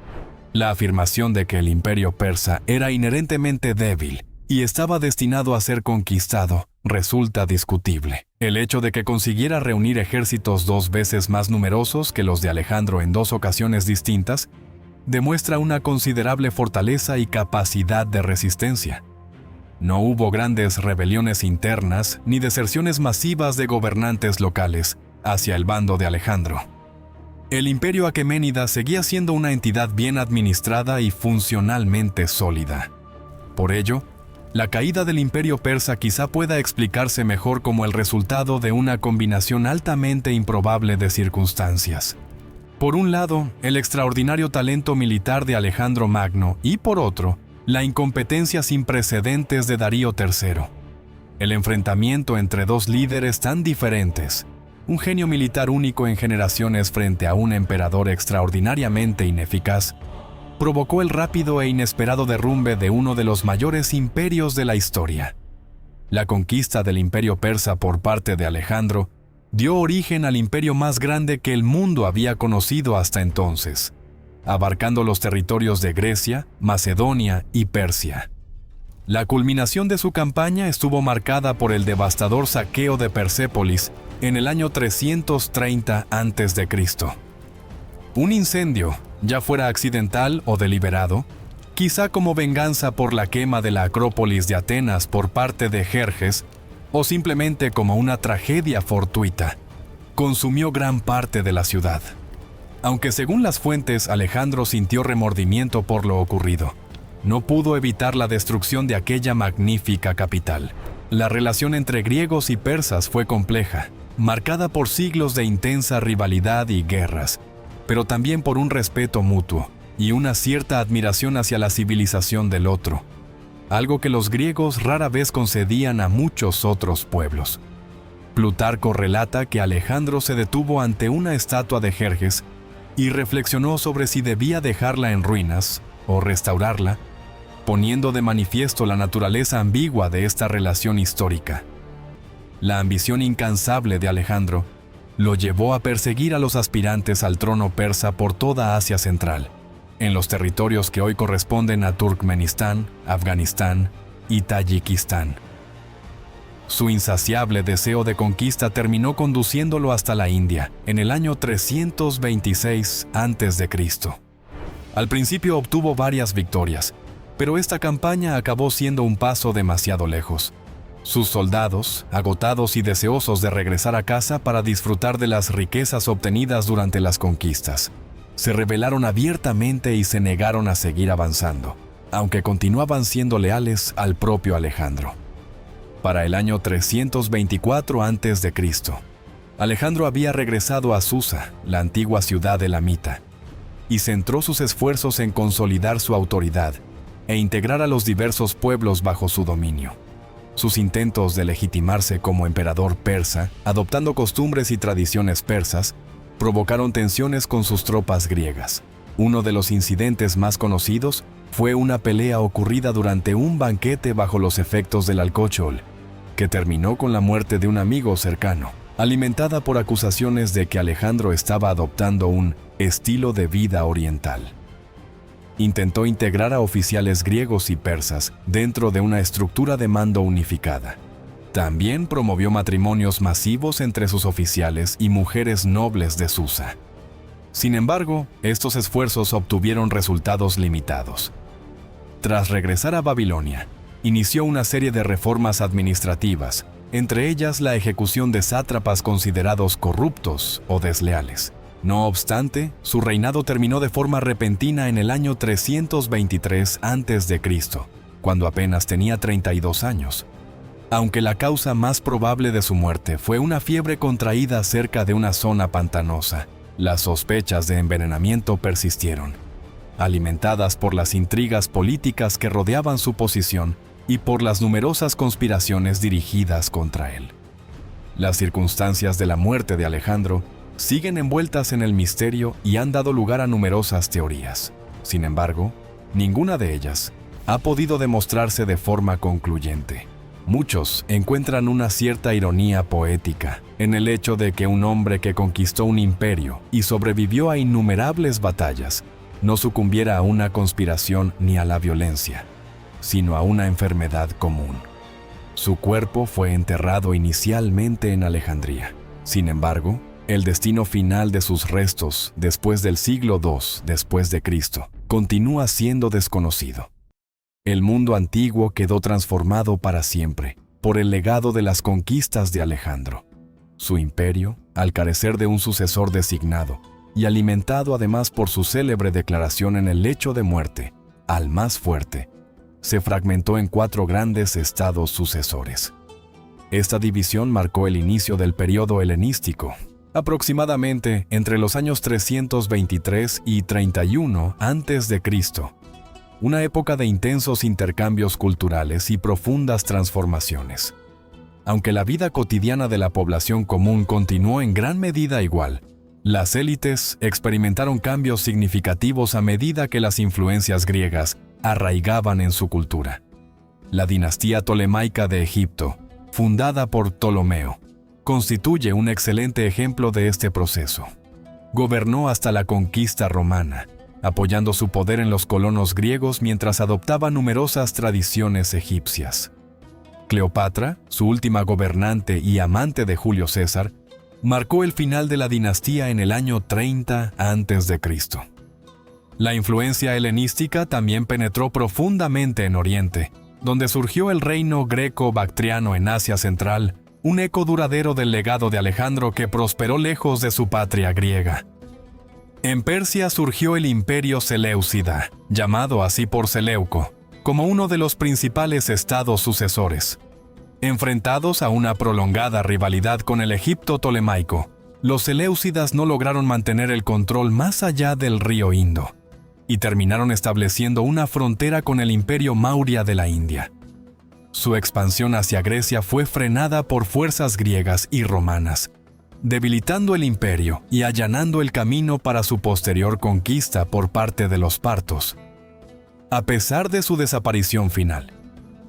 Speaker 1: La afirmación de que el imperio persa era inherentemente débil y estaba destinado a ser conquistado resulta discutible. El hecho de que consiguiera reunir ejércitos 2 veces más numerosos que los de Alejandro en 2 ocasiones distintas demuestra una considerable fortaleza y capacidad de resistencia. No hubo grandes rebeliones internas ni deserciones masivas de gobernantes locales hacia el bando de Alejandro. El imperio aqueménida seguía siendo una entidad bien administrada y funcionalmente sólida. Por ello, la caída del imperio persa quizá pueda explicarse mejor como el resultado de una combinación altamente improbable de circunstancias. Por un lado, el extraordinario talento militar de Alejandro Magno y por otro, la incompetencia sin precedentes de Darío III. El enfrentamiento entre dos líderes tan diferentes, un genio militar único en generaciones frente a un emperador extraordinariamente ineficaz, provocó el rápido e inesperado derrumbe de uno de los mayores imperios de la historia. La conquista del imperio persa por parte de Alejandro dio origen al imperio más grande que el mundo había conocido hasta entonces, abarcando los territorios de Grecia, Macedonia y Persia. La culminación de su campaña estuvo marcada por el devastador saqueo de Persépolis en el año 330 a.C. Un incendio, ya fuera accidental o deliberado, quizá como venganza por la quema de la Acrópolis de Atenas por parte de Jerjes, o simplemente como una tragedia fortuita, consumió gran parte de la ciudad. Aunque según las fuentes Alejandro sintió remordimiento por lo ocurrido, no pudo evitar la destrucción de aquella magnífica capital. La relación entre griegos y persas fue compleja, marcada por siglos de intensa rivalidad y guerras, pero también por un respeto mutuo y una cierta admiración hacia la civilización del otro, algo que los griegos rara vez concedían a muchos otros pueblos. Plutarco relata que Alejandro se detuvo ante una estatua de Jerjes y reflexionó sobre si debía dejarla en ruinas o restaurarla, poniendo de manifiesto la naturaleza ambigua de esta relación histórica. La ambición incansable de Alejandro lo llevó a perseguir a los aspirantes al trono persa por toda Asia Central, en los territorios que hoy corresponden a Turkmenistán, Afganistán y Tayikistán. Su insaciable deseo de conquista terminó conduciéndolo hasta la India en el año 326 a.C. Al principio obtuvo varias victorias, pero esta campaña acabó siendo un paso demasiado lejos. Sus soldados, agotados y deseosos de regresar a casa para disfrutar de las riquezas obtenidas durante las conquistas, se rebelaron abiertamente y se negaron a seguir avanzando, aunque continuaban siendo leales al propio Alejandro. Para el año 324 a.C., Alejandro había regresado a Susa, la antigua ciudad elamita, y centró sus esfuerzos en consolidar su autoridad e integrar a los diversos pueblos bajo su dominio. Sus intentos de legitimarse como emperador persa, adoptando costumbres y tradiciones persas, provocaron tensiones con sus tropas griegas. Uno de los incidentes más conocidos fue una pelea ocurrida durante un banquete bajo los efectos del alcohol, que terminó con la muerte de un amigo cercano, alimentada por acusaciones de que Alejandro estaba adoptando un estilo de vida oriental. Intentó integrar a oficiales griegos y persas dentro de una estructura de mando unificada. También promovió matrimonios masivos entre sus oficiales y mujeres nobles de Susa. Sin embargo, estos esfuerzos obtuvieron resultados limitados. Tras regresar a Babilonia, inició una serie de reformas administrativas, entre ellas la ejecución de sátrapas considerados corruptos o desleales. No obstante, su reinado terminó de forma repentina en el año 323 a.C., cuando apenas tenía 32 años. Aunque la causa más probable de su muerte fue una fiebre contraída cerca de una zona pantanosa, las sospechas de envenenamiento persistieron, alimentadas por las intrigas políticas que rodeaban su posición y por las numerosas conspiraciones dirigidas contra él. Las circunstancias de la muerte de Alejandro siguen envueltas en el misterio y han dado lugar a numerosas teorías. Sin embargo, ninguna de ellas ha podido demostrarse de forma concluyente. Muchos encuentran una cierta ironía poética en el hecho de que un hombre que conquistó un imperio y sobrevivió a innumerables batallas no sucumbiera a una conspiración ni a la violencia, sino a una enfermedad común. Su cuerpo fue enterrado inicialmente en Alejandría. Sin embargo, El destino final de sus restos, después del siglo II después de Cristo, continúa siendo desconocido. El mundo antiguo quedó transformado para siempre por el legado de las conquistas de Alejandro. Su imperio, al carecer de un sucesor designado, y alimentado además por su célebre declaración en el lecho de muerte, al más fuerte, se fragmentó en 4 grandes estados sucesores. Esta división marcó el inicio del período helenístico, aproximadamente entre los años 323 y 31 a.C., una época de intensos intercambios culturales y profundas transformaciones. Aunque la vida cotidiana de la población común continuó en gran medida igual, las élites experimentaron cambios significativos a medida que las influencias griegas arraigaban en su cultura. La dinastía tolemaica de Egipto, fundada por Ptolomeo, constituye un excelente ejemplo de este proceso. Gobernó hasta la conquista romana, apoyando su poder en los colonos griegos mientras adoptaba numerosas tradiciones egipcias. Cleopatra, su última gobernante y amante de Julio César, marcó el final de la dinastía en el año 30 a.C. La influencia helenística también penetró profundamente en Oriente, donde surgió el reino greco-bactriano en Asia Central, un eco duradero del legado de Alejandro que prosperó lejos de su patria griega. En Persia surgió el imperio Seleucida, llamado así por Seleuco, como uno de los principales estados sucesores. Enfrentados a una prolongada rivalidad con el Egipto tolemaico, los seleucidas no lograron mantener el control más allá del río Indo, y terminaron estableciendo una frontera con el imperio Maurya de la India. Su expansión hacia Grecia fue frenada por fuerzas griegas y romanas, debilitando el imperio y allanando el camino para su posterior conquista por parte de los partos. A pesar de su desaparición final,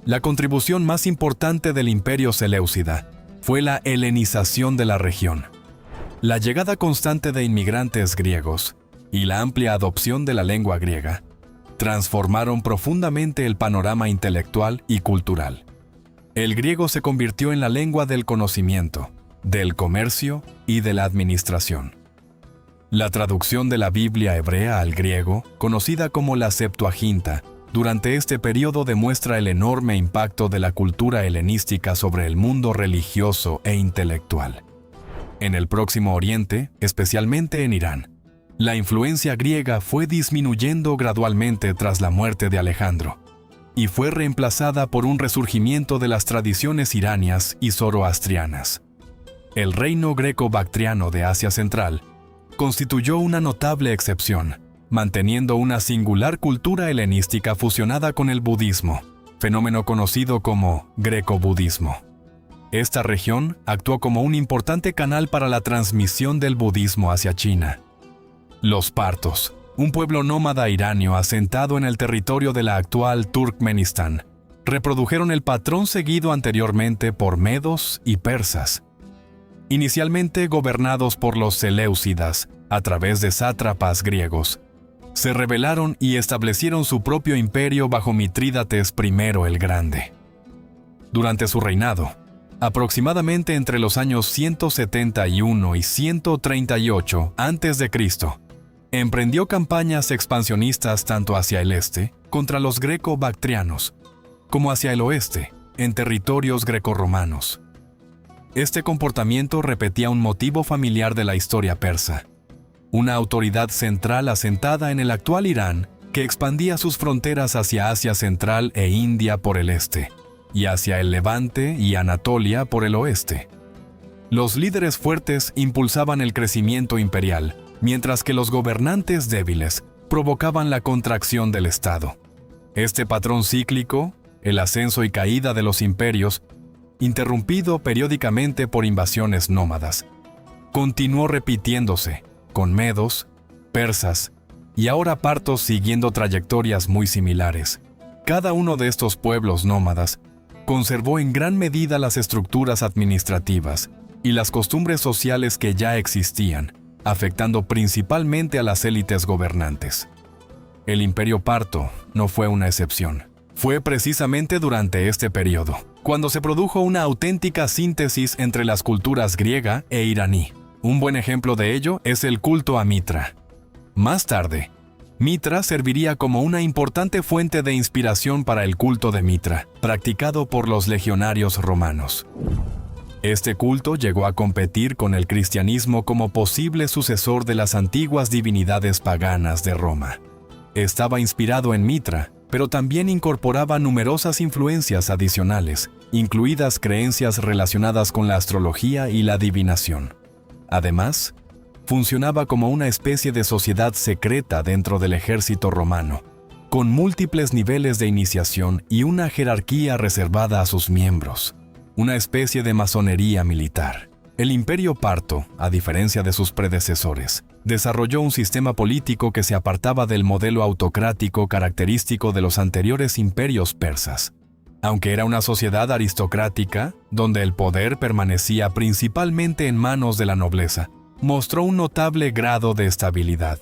Speaker 1: la contribución más importante del imperio seleucida fue la helenización de la región. La llegada constante de inmigrantes griegos y la amplia adopción de la lengua griega transformaron profundamente el panorama intelectual y cultural. El griego se convirtió en la lengua del conocimiento, del comercio y de la administración. La traducción de la Biblia hebrea al griego, conocida como la Septuaginta, durante este periodo demuestra el enorme impacto de la cultura helenística sobre el mundo religioso e intelectual. En el Próximo Oriente, especialmente en Irán, la influencia griega fue disminuyendo gradualmente tras la muerte de Alejandro, y fue reemplazada por un resurgimiento de las tradiciones iranias y zoroastrianas. El reino greco-bactriano de Asia Central constituyó una notable excepción, manteniendo una singular cultura helenística fusionada con el budismo, fenómeno conocido como greco-budismo. Esta región actuó como un importante canal para la transmisión del budismo hacia China. Los partos, un pueblo nómada iranio asentado en el territorio de la actual Turkmenistán, reprodujeron el patrón seguido anteriormente por medos y persas. Inicialmente gobernados por los seleucidas a través de sátrapas griegos, se rebelaron y establecieron su propio imperio bajo Mitrídates I el Grande. Durante su reinado, aproximadamente entre los años 171 y 138 a.C., emprendió campañas expansionistas tanto hacia el este, contra los greco-bactrianos, como hacia el oeste, en territorios grecorromanos. Este comportamiento repetía un motivo familiar de la historia persa: una autoridad central asentada en el actual Irán que expandía sus fronteras hacia Asia Central e India por el este, y hacia el Levante y Anatolia por el oeste. Los líderes fuertes impulsaban el crecimiento imperial, mientras que los gobernantes débiles provocaban la contracción del Estado. Este patrón cíclico, el ascenso y caída de los imperios, interrumpido periódicamente por invasiones nómadas, continuó repitiéndose, con medos, persas y ahora partos siguiendo trayectorias muy similares. Cada uno de estos pueblos nómadas conservó en gran medida las estructuras administrativas y las costumbres sociales que ya existían, afectando principalmente a las élites gobernantes. El imperio parto no fue una excepción. Fue precisamente durante este periodo cuando se produjo una auténtica síntesis entre las culturas griega e iraní, Un buen ejemplo de ello es el culto a Mitra. Más tarde, Mitra serviría como una importante fuente de inspiración para el culto de Mitra, practicado por los legionarios romanos. Este culto llegó a competir con el cristianismo como posible sucesor de las antiguas divinidades paganas de Roma. Estaba inspirado en Mitra, pero también incorporaba numerosas influencias adicionales, incluidas creencias relacionadas con la astrología y la adivinación. Además, funcionaba como una especie de sociedad secreta dentro del ejército romano, con múltiples niveles de iniciación y una jerarquía reservada a sus miembros, una especie de masonería militar. El Imperio Parto, a diferencia de sus predecesores, desarrolló un sistema político que se apartaba del modelo autocrático característico de los anteriores imperios persas. Aunque era una sociedad aristocrática, donde el poder permanecía principalmente en manos de la nobleza, mostró un notable grado de estabilidad.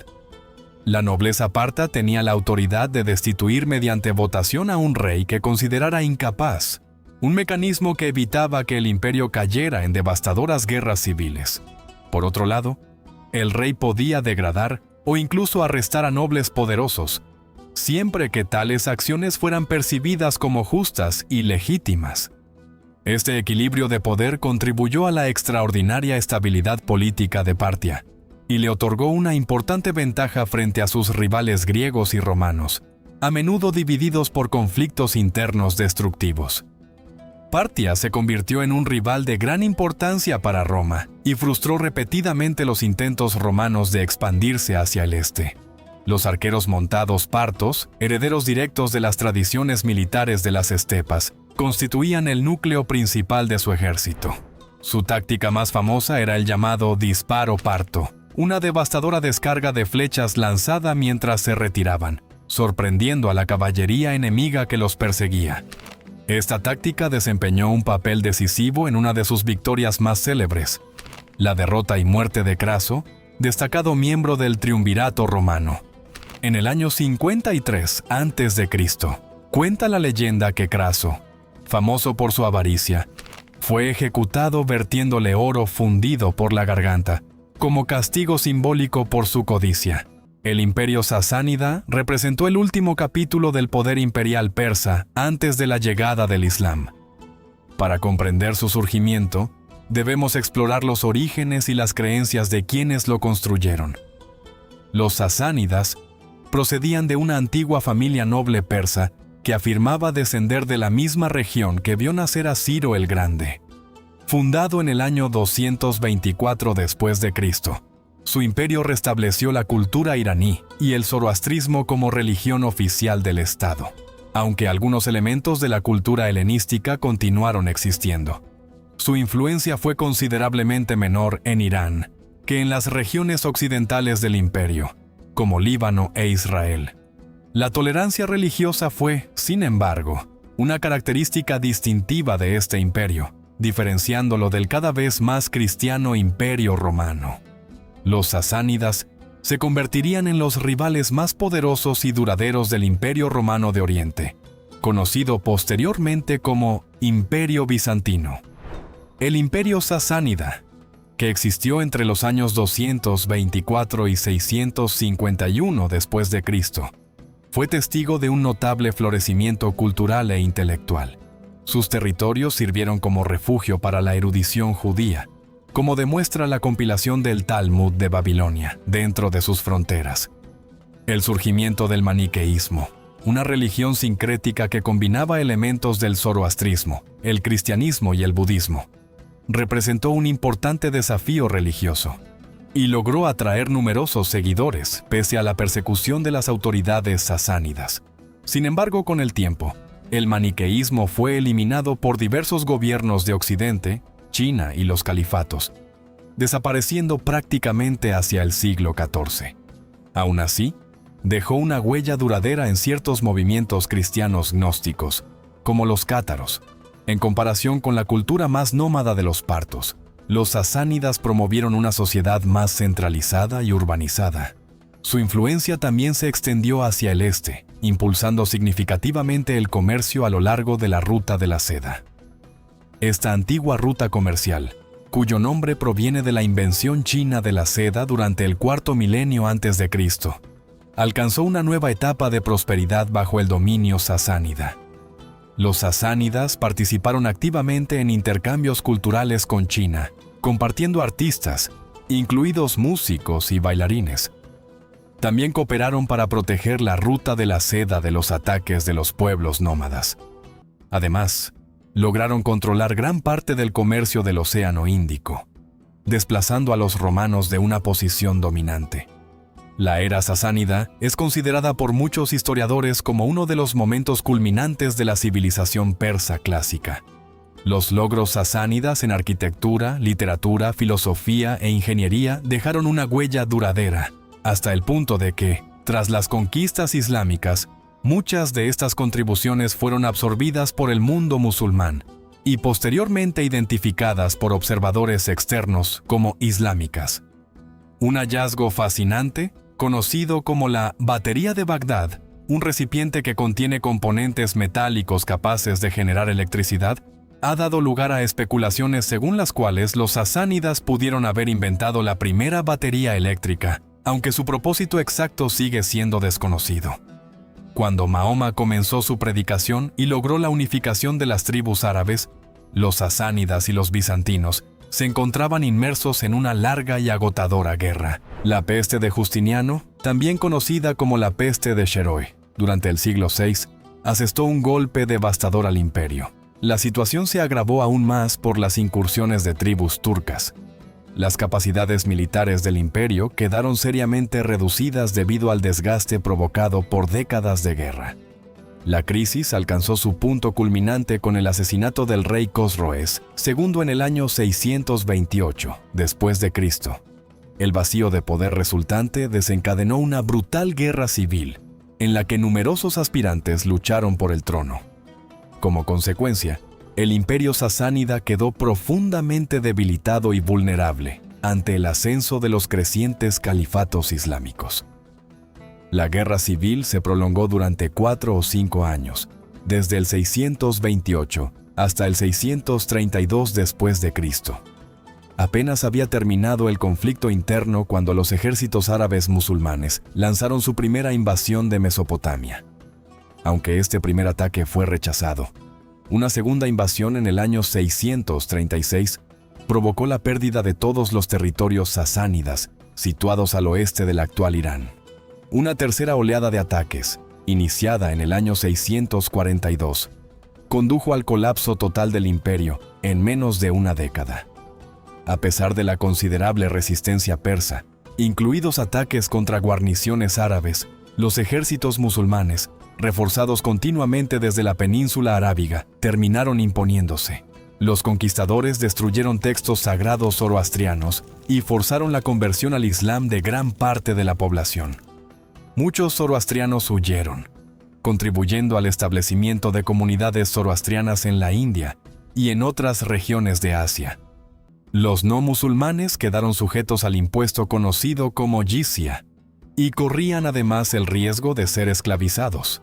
Speaker 1: La nobleza parta tenía la autoridad de destituir mediante votación a un rey que considerara incapaz, un mecanismo que evitaba que el imperio cayera en devastadoras guerras civiles. Por otro lado, el rey podía degradar o incluso arrestar a nobles poderosos, siempre que tales acciones fueran percibidas como justas y legítimas. Este equilibrio de poder contribuyó a la extraordinaria estabilidad política de Partia y le otorgó una importante ventaja frente a sus rivales griegos y romanos, a menudo divididos por conflictos internos destructivos. Partia se convirtió en un rival de gran importancia para Roma y frustró repetidamente los intentos romanos de expandirse hacia el este. Los arqueros montados partos, herederos directos de las tradiciones militares de las estepas, constituían el núcleo principal de su ejército. Su táctica más famosa era el llamado disparo parto, una devastadora descarga de flechas lanzada mientras se retiraban, sorprendiendo a la caballería enemiga que los perseguía. Esta táctica desempeñó un papel decisivo en una de sus victorias más célebres, la derrota y muerte de Craso, destacado miembro del triunvirato romano. En el año 53 a.C., cuenta la leyenda que Craso, famoso por su avaricia, fue ejecutado vertiéndole oro fundido por la garganta, como castigo simbólico por su codicia. El imperio sasánida representó el último capítulo del poder imperial persa antes de la llegada del Islam. Para comprender su surgimiento, debemos explorar los orígenes y las creencias de quienes lo construyeron. Los sasánidas procedían de una antigua familia noble persa que afirmaba descender de la misma región que vio nacer a Ciro el Grande. Fundado en el año 224 después de Cristo, su imperio restableció la cultura iraní y el zoroastrismo como religión oficial del Estado, aunque algunos elementos de la cultura helenística continuaron existiendo. Su influencia fue considerablemente menor en Irán que en las regiones occidentales del imperio, como Líbano e Israel. La tolerancia religiosa fue, sin embargo, una característica distintiva de este imperio, diferenciándolo del cada vez más cristiano imperio romano. Los sasánidas se convertirían en los rivales más poderosos y duraderos del Imperio Romano de Oriente, conocido posteriormente como Imperio Bizantino. El Imperio Sasánida, que existió entre los años 224 y 651 después de Cristo, fue testigo de un notable florecimiento cultural e intelectual. Sus territorios sirvieron como refugio para la erudición judía, como demuestra la compilación del Talmud de Babilonia dentro de sus fronteras. El surgimiento del maniqueísmo, una religión sincrética que combinaba elementos del zoroastrismo, el cristianismo y el budismo, representó un importante desafío religioso y logró atraer numerosos seguidores pese a la persecución de las autoridades sasánidas. Sin embargo, con el tiempo, el maniqueísmo fue eliminado por diversos gobiernos de Occidente, China y los califatos, desapareciendo prácticamente hacia el siglo XIV. Aún así, dejó una huella duradera en ciertos movimientos cristianos gnósticos, como los cátaros. En comparación con la cultura más nómada de los partos, los sasánidas promovieron una sociedad más centralizada y urbanizada. Su influencia también se extendió hacia el este, impulsando significativamente el comercio a lo largo de la Ruta de la Seda. Esta antigua ruta comercial cuyo nombre proviene de la invención china de la seda durante el cuarto milenio antes de Cristo, alcanzó una nueva etapa de prosperidad bajo el dominio sasánida. Los sasánidas participaron activamente en intercambios culturales con China, compartiendo artistas, incluidos músicos y bailarines. También cooperaron para proteger la ruta de la seda de los ataques de los pueblos nómadas. Además, lograron controlar gran parte del comercio del Océano Índico, desplazando a los romanos de una posición dominante. La era sasánida es considerada por muchos historiadores como uno de los momentos culminantes de la civilización persa clásica. Los logros sasánidas en arquitectura, literatura, filosofía e ingeniería dejaron una huella duradera, hasta el punto de que, tras las conquistas islámicas, muchas de estas contribuciones fueron absorbidas por el mundo musulmán y posteriormente identificadas por observadores externos como islámicas. Un hallazgo fascinante, conocido como la batería de Bagdad, un recipiente que contiene componentes metálicos capaces de generar electricidad, ha dado lugar a especulaciones según las cuales los sasánidas pudieron haber inventado la primera batería eléctrica, aunque su propósito exacto sigue siendo desconocido. Cuando Mahoma comenzó su predicación y logró la unificación de las tribus árabes, los sasánidas y los bizantinos se encontraban inmersos en una larga y agotadora guerra. La peste de Justiniano, también conocida como la peste de Sheroe, durante el siglo VI, asestó un golpe devastador al imperio. La situación se agravó aún más por las incursiones de tribus turcas. Las capacidades militares del imperio quedaron seriamente reducidas debido al desgaste provocado por décadas de guerra. La crisis alcanzó su punto culminante con el asesinato del rey Cosroes II en el año 628 después de Cristo. El vacío de poder resultante desencadenó una brutal guerra civil, en la que numerosos aspirantes lucharon por el trono. Como consecuencia, el imperio sasánida quedó profundamente debilitado y vulnerable ante el ascenso de los crecientes califatos islámicos. La guerra civil se prolongó durante 4 o 5 años, desde el 628 hasta el 632 después de Cristo. Apenas había terminado el conflicto interno cuando los ejércitos árabes musulmanes lanzaron su primera invasión de Mesopotamia. Aunque este primer ataque fue rechazado, una segunda invasión en el año 636 provocó la pérdida de todos los territorios sasánidas situados al oeste del actual Irán. Una tercera oleada de ataques, iniciada en el año 642, condujo al colapso total del imperio en menos de una década. A pesar de la considerable resistencia persa, incluidos ataques contra guarniciones árabes, los ejércitos musulmanes, reforzados continuamente desde la península arábiga, terminaron imponiéndose. Los conquistadores destruyeron textos sagrados zoroastrianos y forzaron la conversión al Islam de gran parte de la población. Muchos zoroastrianos huyeron, contribuyendo al establecimiento de comunidades zoroastrianas en la India y en otras regiones de Asia. Los no musulmanes quedaron sujetos al impuesto conocido como jizya y corrían además el riesgo de ser esclavizados.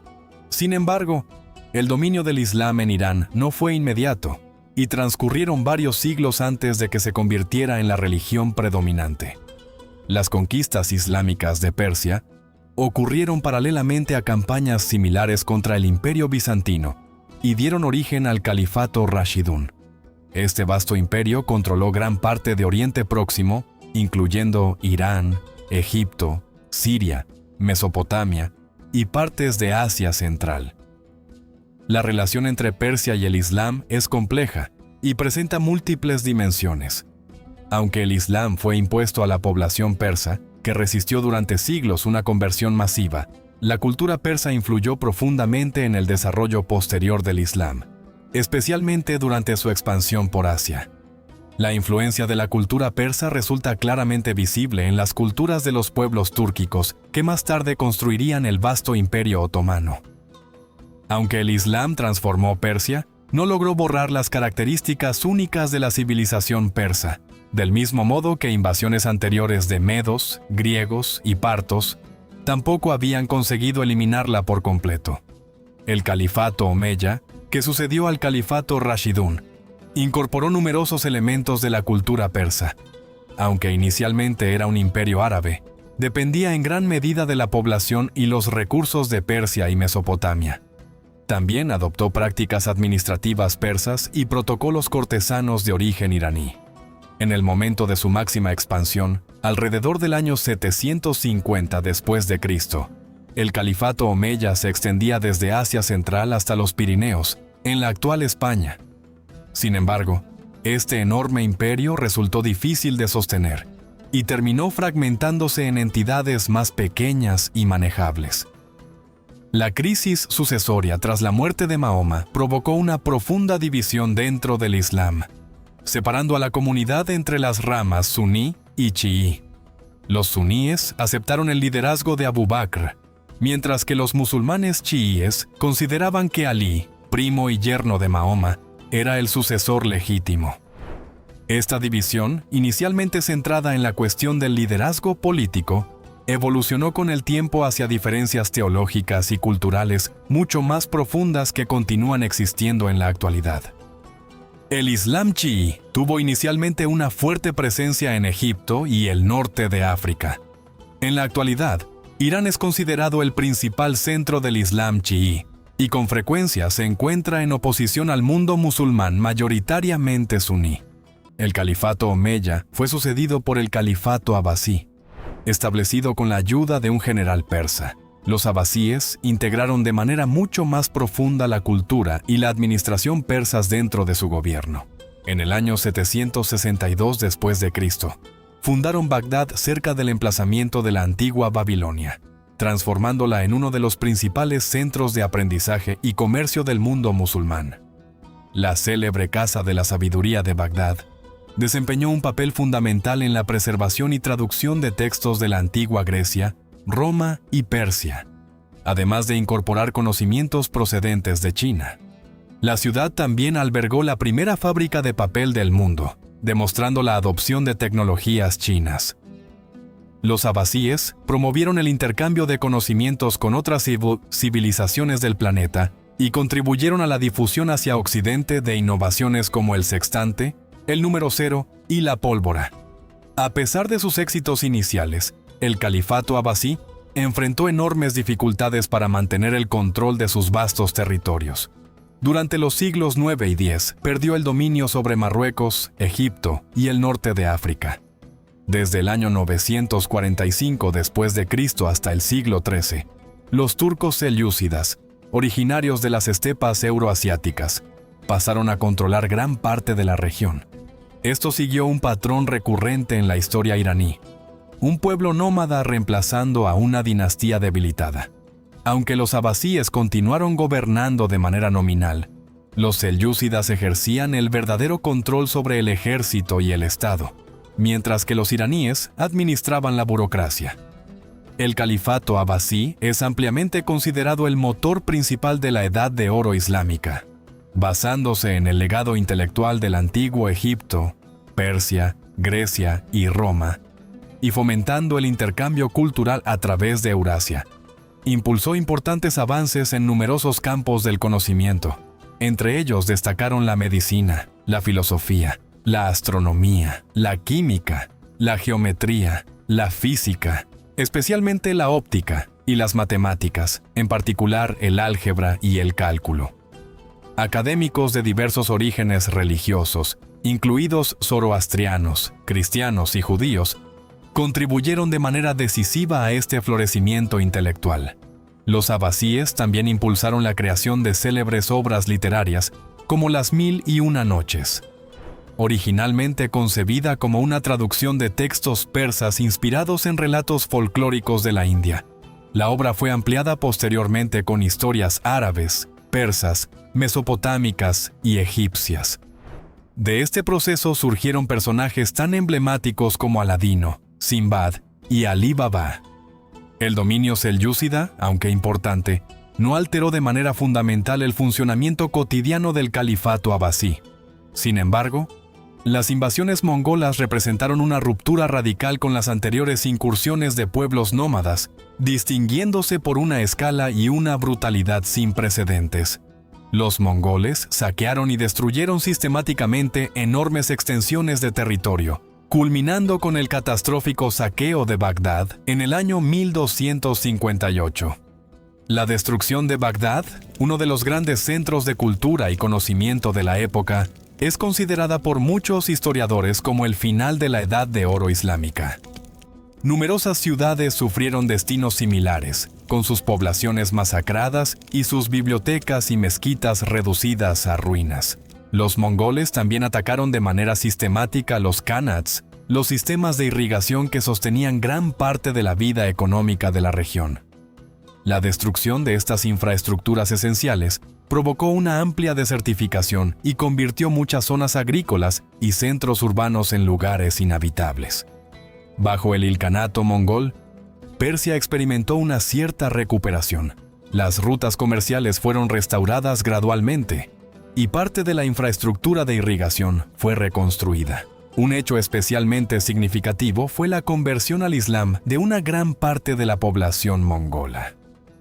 Speaker 1: Sin embargo, el dominio del Islam en Irán no fue inmediato y transcurrieron varios siglos antes de que se convirtiera en la religión predominante. Las conquistas islámicas de Persia ocurrieron paralelamente a campañas similares contra el Imperio bizantino y dieron origen al Califato Rashidún. Este vasto imperio controló gran parte de Oriente Próximo, incluyendo Irán, Egipto, Siria, Mesopotamia y partes de Asia Central. La relación entre Persia y el Islam es compleja y presenta múltiples dimensiones. Aunque el Islam fue impuesto a la población persa, que resistió durante siglos una conversión masiva, la cultura persa influyó profundamente en el desarrollo posterior del Islam, especialmente durante su expansión por Asia. La influencia de la cultura persa resulta claramente visible en las culturas de los pueblos túrquicos que más tarde construirían el vasto imperio otomano. Aunque el Islam transformó Persia, no logró borrar las características únicas de la civilización persa, del mismo modo que invasiones anteriores de medos, griegos y partos tampoco habían conseguido eliminarla por completo. El califato omeya, que sucedió al califato Rashidún, incorporó numerosos elementos de la cultura persa. Aunque inicialmente era un imperio árabe, dependía en gran medida de la población y los recursos de Persia y Mesopotamia. También adoptó prácticas administrativas persas y protocolos cortesanos de origen iraní. En el momento de su máxima expansión, alrededor del año 750 después de Cristo, el califato omeya se extendía desde Asia Central hasta los Pirineos, en la actual España. Sin embargo, este enorme imperio resultó difícil de sostener y terminó fragmentándose en entidades más pequeñas y manejables. La crisis sucesoria tras la muerte de Mahoma provocó una profunda división dentro del Islam, separando a la comunidad entre las ramas suní y chií. Los suníes aceptaron el liderazgo de Abu Bakr, mientras que los musulmanes chiíes consideraban que Alí, primo y yerno de Mahoma, era el sucesor legítimo. Esta división, inicialmente centrada en la cuestión del liderazgo político, evolucionó con el tiempo hacia diferencias teológicas y culturales mucho más profundas que continúan existiendo en la actualidad. El Islam chií tuvo inicialmente una fuerte presencia en Egipto y el norte de África. En la actualidad, Irán es considerado el principal centro del Islam chií y con frecuencia se encuentra en oposición al mundo musulmán mayoritariamente suní. El califato omeya fue sucedido por el califato abasí, establecido con la ayuda de un general persa. Los abasíes integraron de manera mucho más profunda la cultura y la administración persas dentro de su gobierno. En el año 762 después de Cristo, fundaron Bagdad cerca del emplazamiento de la antigua Babilonia, transformándola en uno de los principales centros de aprendizaje y comercio del mundo musulmán. La célebre Casa de la Sabiduría de Bagdad desempeñó un papel fundamental en la preservación y traducción de textos de la antigua Grecia, Roma y Persia, además de incorporar conocimientos procedentes de China. La ciudad también albergó la primera fábrica de papel del mundo, demostrando la adopción de tecnologías chinas. Los abasíes promovieron el intercambio de conocimientos con otras civilizaciones del planeta y contribuyeron a la difusión hacia Occidente de innovaciones como el sextante, el número 0 y la pólvora. A pesar de sus éxitos iniciales, el califato abasí enfrentó enormes dificultades para mantener el control de sus vastos territorios. Durante los siglos 9 y 10, perdió el dominio sobre Marruecos, Egipto y el norte de África. Desde el año 945 después de Cristo hasta el siglo XIII, los turcos selyúcidas, originarios de las estepas euroasiáticas, pasaron a controlar gran parte de la región. Esto siguió un patrón recurrente en la historia iraní, un pueblo nómada reemplazando a una dinastía debilitada. Aunque los abasíes continuaron gobernando de manera nominal, los selyúcidas ejercían el verdadero control sobre el ejército y el Estado, mientras que los iraníes administraban la burocracia. El califato abasí es ampliamente considerado el motor principal de la Edad de Oro islámica, basándose en el legado intelectual del antiguo Egipto, Persia, Grecia y Roma, y fomentando el intercambio cultural a través de Eurasia. Impulsó importantes avances en numerosos campos del conocimiento. Entre ellos destacaron la medicina, la filosofía, la astronomía, la química, la geometría, la física, especialmente la óptica y las matemáticas, en particular el álgebra y el cálculo. Académicos de diversos orígenes religiosos, incluidos zoroastrianos, cristianos y judíos, contribuyeron de manera decisiva a este florecimiento intelectual. Los abasíes también impulsaron la creación de célebres obras literarias como Las Mil y Una Noches. Originalmente concebida como una traducción de textos persas inspirados en relatos folclóricos de la India, la obra fue ampliada posteriormente con historias árabes, persas, mesopotámicas y egipcias. De este proceso surgieron personajes tan emblemáticos como Aladino, Sinbad y Alí Baba. El dominio selyúcida, aunque importante, no alteró de manera fundamental el funcionamiento cotidiano del califato abasí. Sin embargo, las invasiones mongolas representaron una ruptura radical con las anteriores incursiones de pueblos nómadas, distinguiéndose por una escala y una brutalidad sin precedentes. Los mongoles saquearon y destruyeron sistemáticamente enormes extensiones de territorio, culminando con el catastrófico saqueo de Bagdad en el año 1258. La destrucción de Bagdad, uno de los grandes centros de cultura y conocimiento de la época, es considerada por muchos historiadores como el final de la Edad de Oro islámica. Numerosas ciudades sufrieron destinos similares, con sus poblaciones masacradas y sus bibliotecas y mezquitas reducidas a ruinas. Los mongoles también atacaron de manera sistemática los khanats, los sistemas de irrigación que sostenían gran parte de la vida económica de la región. La destrucción de estas infraestructuras esenciales provocó una amplia desertificación y convirtió muchas zonas agrícolas y centros urbanos en lugares inhabitables. Bajo el Ilkhanato mongol, Persia experimentó una cierta recuperación. Las rutas comerciales fueron restauradas gradualmente y parte de la infraestructura de irrigación fue reconstruida. Un hecho especialmente significativo fue la conversión al Islam de una gran parte de la población mongola.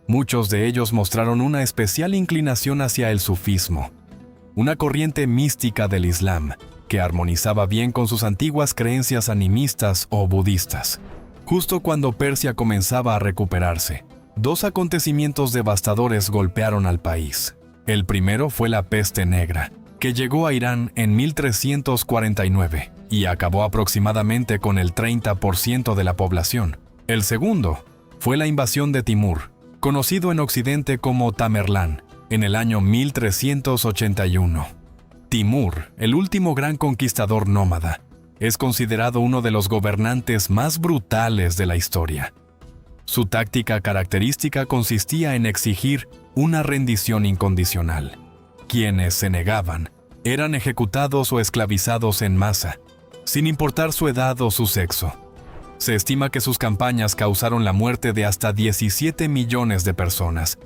Speaker 1: Muchos de ellos mostraron una especial inclinación hacia el sufismo, una corriente mística del Islam que armonizaba bien con sus antiguas creencias animistas o budistas. Justo cuando Persia comenzaba a recuperarse, dos acontecimientos devastadores golpearon al país. El primero fue la peste negra, que llegó a Irán en 1349 y acabó aproximadamente con el 30% de la población. El segundo fue la invasión de Timur, conocido en Occidente como Tamerlán, en el año 1381. Timur, el último gran conquistador nómada, es considerado uno de los gobernantes más brutales de la historia. Su táctica característica consistía en exigir una rendición incondicional. Quienes se negaban eran ejecutados o esclavizados en masa, sin importar su edad o su sexo. Se estima que sus campañas causaron la muerte de hasta 17 millones de personas,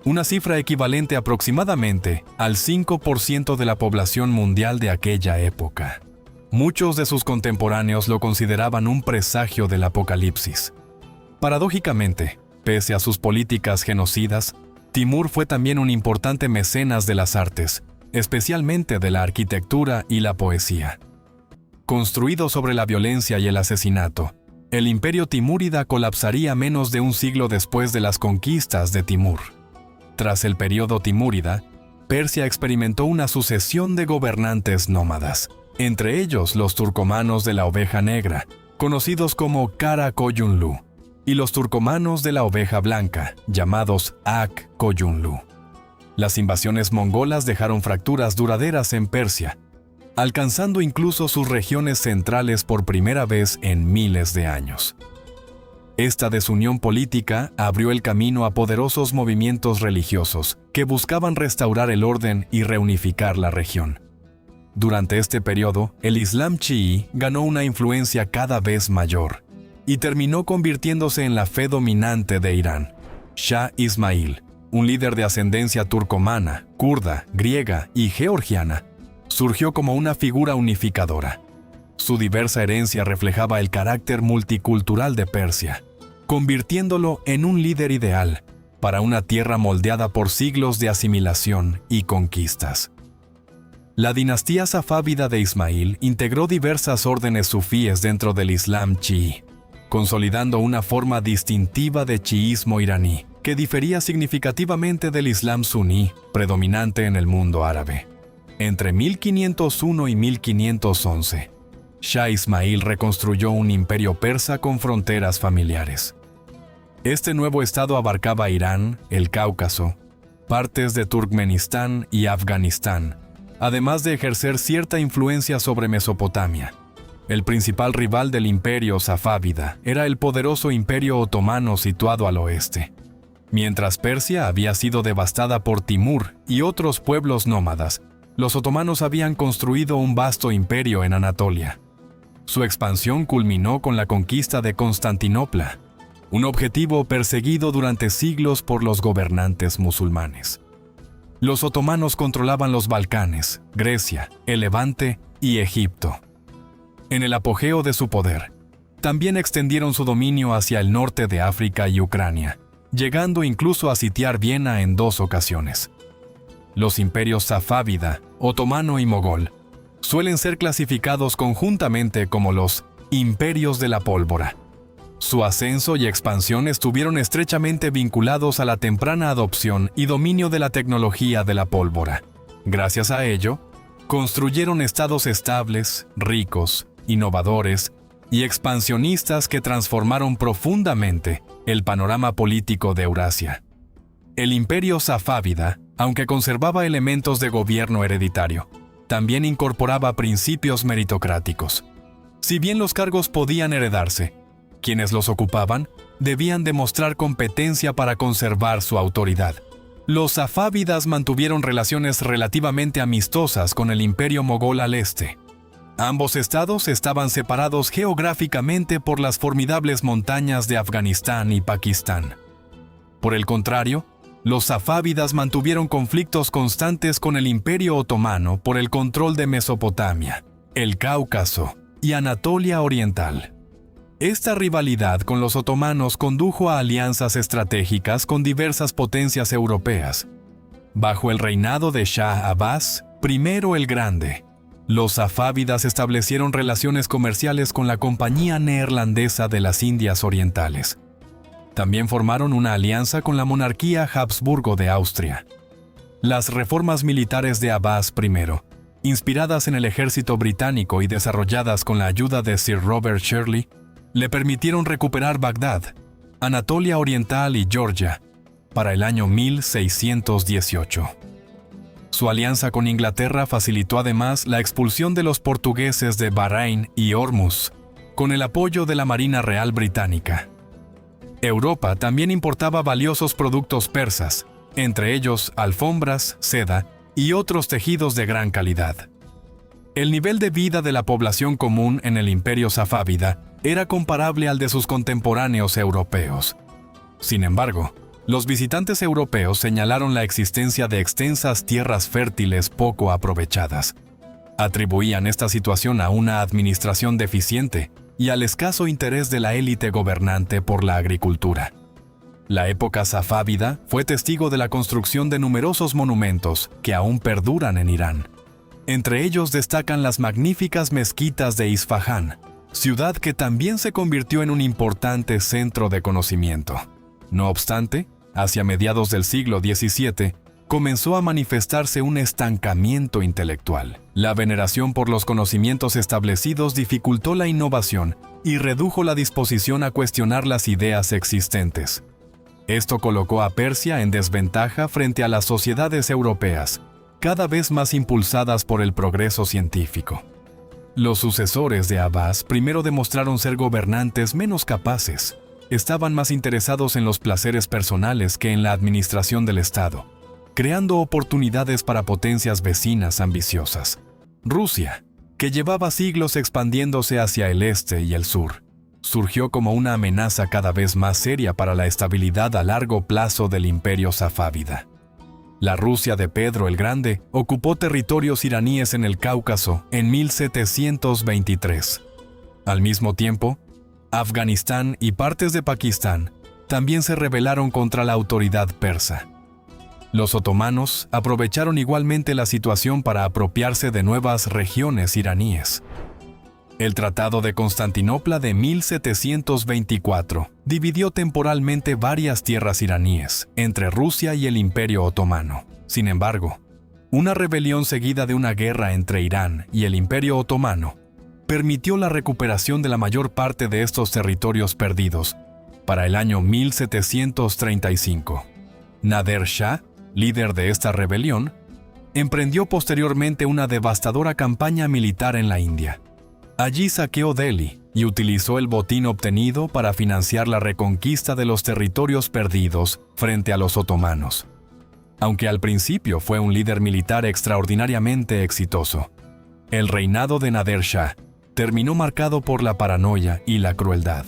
Speaker 1: una cifra equivalente aproximadamente al 5% de la población mundial de aquella época. Muchos de sus contemporáneos lo consideraban un presagio del apocalipsis. Paradójicamente, pese a sus políticas genocidas, Timur fue también un importante mecenas de las artes, especialmente de la arquitectura y la poesía. Construido sobre la violencia y el asesinato, el imperio timúrida colapsaría menos de un siglo después de las conquistas de Timur. Tras el periodo timúrida, Persia experimentó una sucesión de gobernantes nómadas, entre ellos los turcomanos de la oveja negra, conocidos como Kara Koyunlu, y los turcomanos de la oveja blanca, llamados Ak Koyunlu. Las invasiones mongolas dejaron fracturas duraderas en Persia, alcanzando incluso sus regiones centrales por primera vez en miles de años. Esta desunión política abrió el camino a poderosos movimientos religiosos que buscaban restaurar el orden y reunificar la región. Durante este periodo, el Islam chií ganó una influencia cada vez mayor y terminó convirtiéndose en la fe dominante de Irán. Shah Ismail, un líder de ascendencia turcomana, kurda, griega y georgiana, surgió como una figura unificadora. Su diversa herencia reflejaba el carácter multicultural de Persia, convirtiéndolo en un líder ideal para una tierra moldeada por siglos de asimilación y conquistas. La dinastía safávida de Ismail integró diversas órdenes sufíes dentro del Islam chií, consolidando una forma distintiva de chiísmo iraní, que difería significativamente del Islam suní, predominante en el mundo árabe. Entre 1501 y 1511, Shah Ismail reconstruyó un imperio persa con fronteras familiares. Este nuevo estado abarcaba Irán, el Cáucaso, partes de Turkmenistán y Afganistán, además de ejercer cierta influencia sobre Mesopotamia. El principal rival del imperio safávida era el poderoso imperio otomano situado al oeste. Mientras Persia había sido devastada por Timur y otros pueblos nómadas, los otomanos habían construido un vasto imperio en Anatolia. Su expansión culminó con la conquista de Constantinopla, un objetivo perseguido durante siglos por los gobernantes musulmanes. Los otomanos controlaban los Balcanes, Grecia, el Levante y Egipto. En el apogeo de su poder, también extendieron su dominio hacia el norte de África y Ucrania, llegando incluso a sitiar Viena en 2 ocasiones. Los imperios safávida, otomano y mogol suelen ser clasificados conjuntamente como los imperios de la pólvora. Su ascenso y expansión estuvieron estrechamente vinculados a la temprana adopción y dominio de la tecnología de la pólvora. Gracias a ello, construyeron estados estables, ricos, innovadores y expansionistas que transformaron profundamente el panorama político de Eurasia. El imperio safávida, aunque conservaba elementos de gobierno hereditario, también incorporaba principios meritocráticos. Si bien los cargos podían heredarse, quienes los ocupaban debían demostrar competencia para conservar su autoridad. Los safávidas mantuvieron relaciones relativamente amistosas con el imperio mogol al este. Ambos estados estaban separados geográficamente por las formidables montañas de Afganistán y Pakistán. Por el contrario, los safávidas mantuvieron conflictos constantes con el Imperio Otomano por el control de Mesopotamia, el Cáucaso y Anatolia Oriental. Esta rivalidad con los otomanos condujo a alianzas estratégicas con diversas potencias europeas. Bajo el reinado de Shah Abbas I el Grande, los safávidas establecieron relaciones comerciales con la Compañía Neerlandesa de las Indias Orientales. También formaron una alianza con la monarquía Habsburgo de Austria. Las reformas militares de Abbas I, inspiradas en el ejército británico y desarrolladas con la ayuda de Sir Robert Shirley, le permitieron recuperar Bagdad, Anatolia Oriental y Georgia para el año 1618. Su alianza con Inglaterra facilitó además la expulsión de los portugueses de Bahrein y Hormuz, con el apoyo de la Marina Real Británica. Europa también importaba valiosos productos persas, entre ellos alfombras, seda y otros tejidos de gran calidad. El nivel de vida de la población común en el imperio safávida era comparable al de sus contemporáneos europeos. Sin embargo, los visitantes europeos señalaron la existencia de extensas tierras fértiles poco aprovechadas. Atribuían esta situación a una administración deficiente y al escaso interés de la élite gobernante por la agricultura. La época safávida fue testigo de la construcción de numerosos monumentos que aún perduran en Irán. Entre ellos destacan las magníficas mezquitas de Isfahán, ciudad que también se convirtió en un importante centro de conocimiento. No obstante, hacia mediados del siglo XVII, comenzó a manifestarse un estancamiento intelectual. La veneración por los conocimientos establecidos dificultó la innovación y redujo la disposición a cuestionar las ideas existentes. Esto colocó a Persia en desventaja frente a las sociedades europeas, cada vez más impulsadas por el progreso científico. Los sucesores de Abbas primero demostraron ser gobernantes menos capaces. Estaban más interesados en los placeres personales que en la administración del Estado, creando oportunidades para potencias vecinas ambiciosas. Rusia, que llevaba siglos expandiéndose hacia el este y el sur, surgió como una amenaza cada vez más seria para la estabilidad a largo plazo del imperio safávida. La Rusia de Pedro el Grande ocupó territorios iraníes en el Cáucaso en 1723. Al mismo tiempo, Afganistán y partes de Pakistán también se rebelaron contra la autoridad persa. Los otomanos aprovecharon igualmente la situación para apropiarse de nuevas regiones iraníes. El Tratado de Constantinopla de 1724 dividió temporalmente varias tierras iraníes entre Rusia y el Imperio Otomano. Sin embargo, una rebelión seguida de una guerra entre Irán y el Imperio Otomano permitió la recuperación de la mayor parte de estos territorios perdidos para el año 1735. Nader Shah, líder de esta rebelión, emprendió posteriormente una devastadora campaña militar en la India. Allí saqueó Delhi y utilizó el botín obtenido para financiar la reconquista de los territorios perdidos frente a los otomanos. Aunque al principio fue un líder militar extraordinariamente exitoso, el reinado de Nader Shah terminó marcado por la paranoia y la crueldad.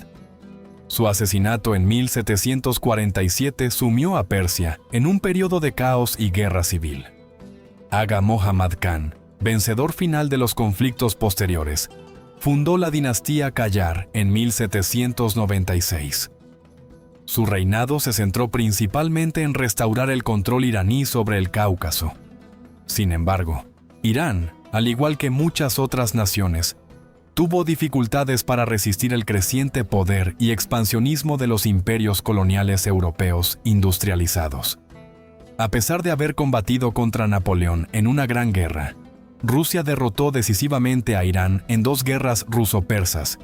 Speaker 1: Su asesinato en 1747 sumió a Persia en un periodo de caos y guerra civil. Aga Muhammad Khan, vencedor final de los conflictos posteriores, fundó la dinastía Qajar en 1796. Su reinado se centró principalmente en restaurar el control iraní sobre el Cáucaso, Sin embargo, Irán, al igual que muchas otras naciones, tuvo dificultades para resistir el creciente poder y expansionismo de los imperios coloniales europeos industrializados. A pesar de haber combatido contra Napoleón en una gran guerra, Rusia derrotó decisivamente a Irán en dos guerras ruso-persas,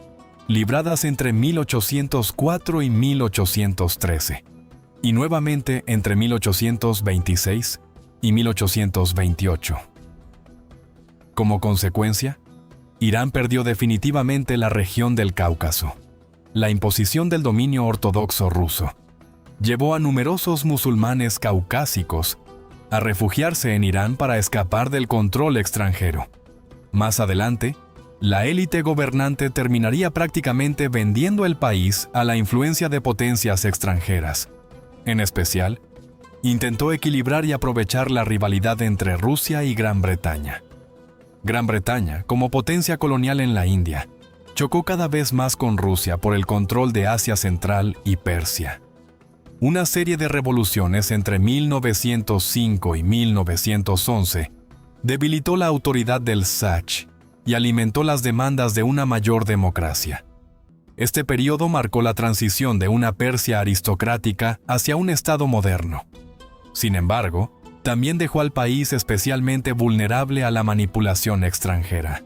Speaker 1: libradas entre 1804 y 1813, y nuevamente entre 1826 y 1828. Como consecuencia, Irán perdió definitivamente la región del Cáucaso. La imposición del dominio ortodoxo ruso llevó a numerosos musulmanes caucásicos a refugiarse en Irán para escapar del control extranjero. Más adelante, la élite gobernante terminaría prácticamente vendiendo el país a la influencia de potencias extranjeras. En especial, intentó equilibrar y aprovechar la rivalidad entre Rusia y Gran Bretaña. Gran Bretaña, como potencia colonial en la India, chocó cada vez más con Rusia por el control de Asia Central y Persia. Una serie de revoluciones entre 1905 y 1911 debilitó la autoridad del Shah y alimentó las demandas de una mayor democracia. Este periodo marcó la transición de una Persia aristocrática hacia un Estado moderno. Sin embargo, también dejó al país especialmente vulnerable a la manipulación extranjera.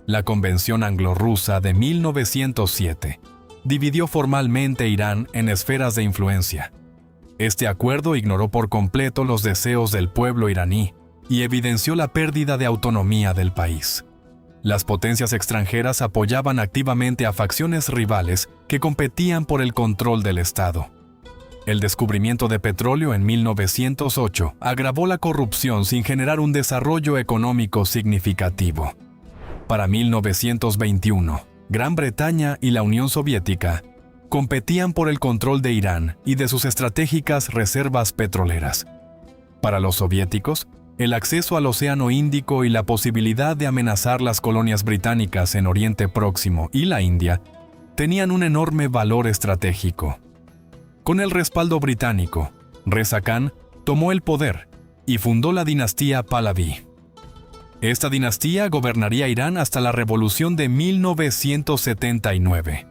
Speaker 1: La Convención Anglo-Rusa de 1907 dividió formalmente Irán en esferas de influencia. Este acuerdo ignoró por completo los deseos del pueblo iraní y evidenció la pérdida de autonomía del país. Las potencias extranjeras apoyaban activamente a facciones rivales que competían por el control del Estado. El descubrimiento de petróleo en 1908 agravó la corrupción sin generar un desarrollo económico significativo. Para 1921, Gran Bretaña y la Unión Soviética competían por el control de Irán y de sus estratégicas reservas petroleras. Para los soviéticos, el acceso al Océano Índico y la posibilidad de amenazar las colonias británicas en Oriente Próximo y la India tenían un enorme valor estratégico. Con el respaldo británico, Reza Khan tomó el poder y fundó la dinastía Pahlaví. Esta dinastía gobernaría Irán hasta la revolución de 1979.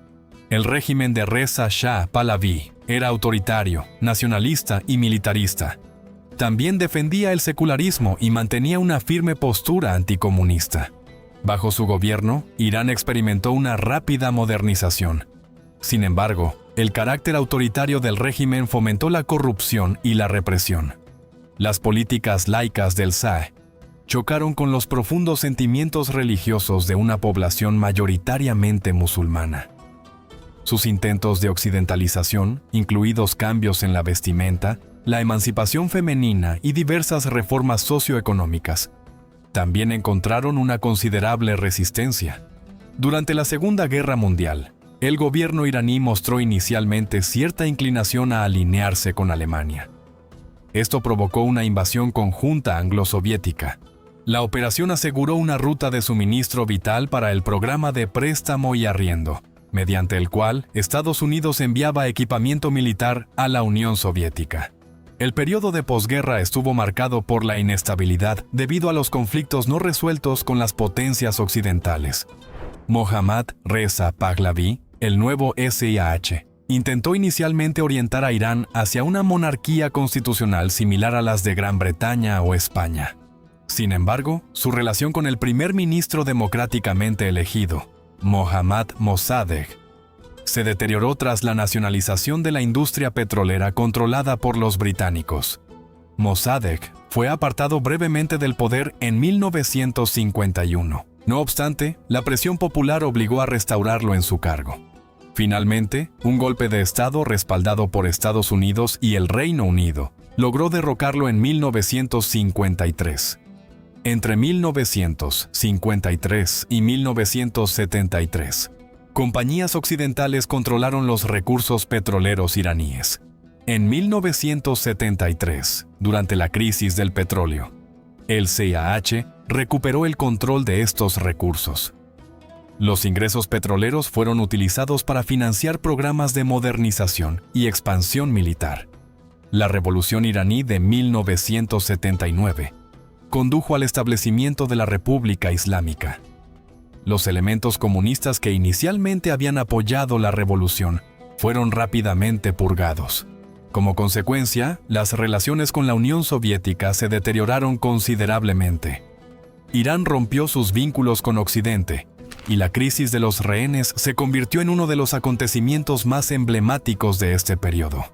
Speaker 1: El régimen de Reza Shah Pahlaví era autoritario, nacionalista y militarista. También defendía el secularismo y mantenía una firme postura anticomunista. Bajo su gobierno, Irán experimentó una rápida modernización. Sin embargo, el carácter autoritario del régimen fomentó la corrupción y la represión. Las políticas laicas del Shah chocaron con los profundos sentimientos religiosos de una población mayoritariamente musulmana. Sus intentos de occidentalización, incluidos cambios en la vestimenta, la emancipación femenina y diversas reformas socioeconómicas, también encontraron una considerable resistencia. Durante la Segunda Guerra Mundial, el gobierno iraní mostró inicialmente cierta inclinación a alinearse con Alemania. Esto provocó una invasión conjunta anglo-soviética. La operación aseguró una ruta de suministro vital para el programa de préstamo y arriendo, mediante el cual Estados Unidos enviaba equipamiento militar a la Unión Soviética. El periodo de posguerra estuvo marcado por la inestabilidad debido a los conflictos no resueltos con las potencias occidentales. Mohammad Reza Pahlaví, el nuevo SIH, intentó inicialmente orientar a Irán hacia una monarquía constitucional similar a las de Gran Bretaña o España. Sin embargo, su relación con el primer ministro democráticamente elegido, Mohammad Mossadegh, se deterioró tras la nacionalización de la industria petrolera controlada por los británicos. Mossadegh fue apartado brevemente del poder en 1951. No obstante, la presión popular obligó a restaurarlo en su cargo. Finalmente, un golpe de Estado respaldado por Estados Unidos y el Reino Unido logró derrocarlo en 1953. Entre 1953 y 1973, compañías occidentales controlaron los recursos petroleros iraníes. En 1973, durante la crisis del petróleo, el CIH recuperó el control de estos recursos. Los ingresos petroleros fueron utilizados para financiar programas de modernización y expansión militar. La revolución iraní de 1979 condujo al establecimiento de la República Islámica. Los elementos comunistas que inicialmente habían apoyado la revolución fueron rápidamente purgados. Como consecuencia, las relaciones con la Unión Soviética se deterioraron considerablemente. Irán rompió sus vínculos con Occidente, y la crisis de los rehenes se convirtió en uno de los acontecimientos más emblemáticos de este periodo.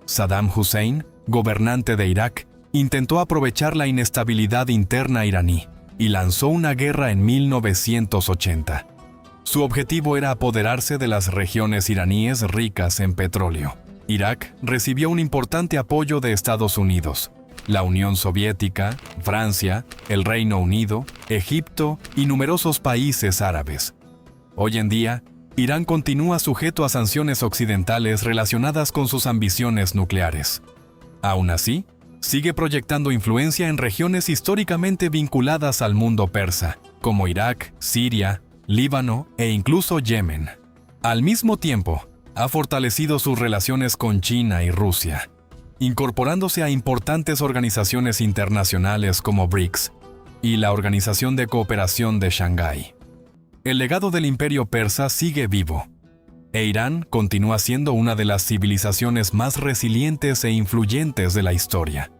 Speaker 1: Saddam Hussein, gobernante de Irak, intentó aprovechar la inestabilidad interna iraní y lanzó una guerra en 1980. Su objetivo era apoderarse de las regiones iraníes ricas en petróleo. Irak recibió un importante apoyo de Estados Unidos, la Unión Soviética, Francia, el Reino Unido, Egipto y numerosos países árabes. Hoy en día, Irán continúa sujeto a sanciones occidentales relacionadas con sus ambiciones nucleares. Aún así, sigue proyectando influencia en regiones históricamente vinculadas al mundo persa, como Irak, Siria, Líbano e incluso Yemen. Al mismo tiempo, ha fortalecido sus relaciones con China y Rusia, incorporándose a importantes organizaciones internacionales como BRICS y la Organización de Cooperación de Shanghái. El legado del Imperio Persa sigue vivo, e Irán continúa siendo una de las civilizaciones más resilientes e influyentes de la historia.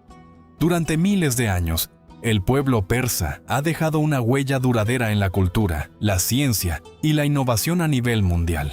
Speaker 1: Durante miles de años, el pueblo persa ha dejado una huella duradera en la cultura, la ciencia y la innovación a nivel mundial.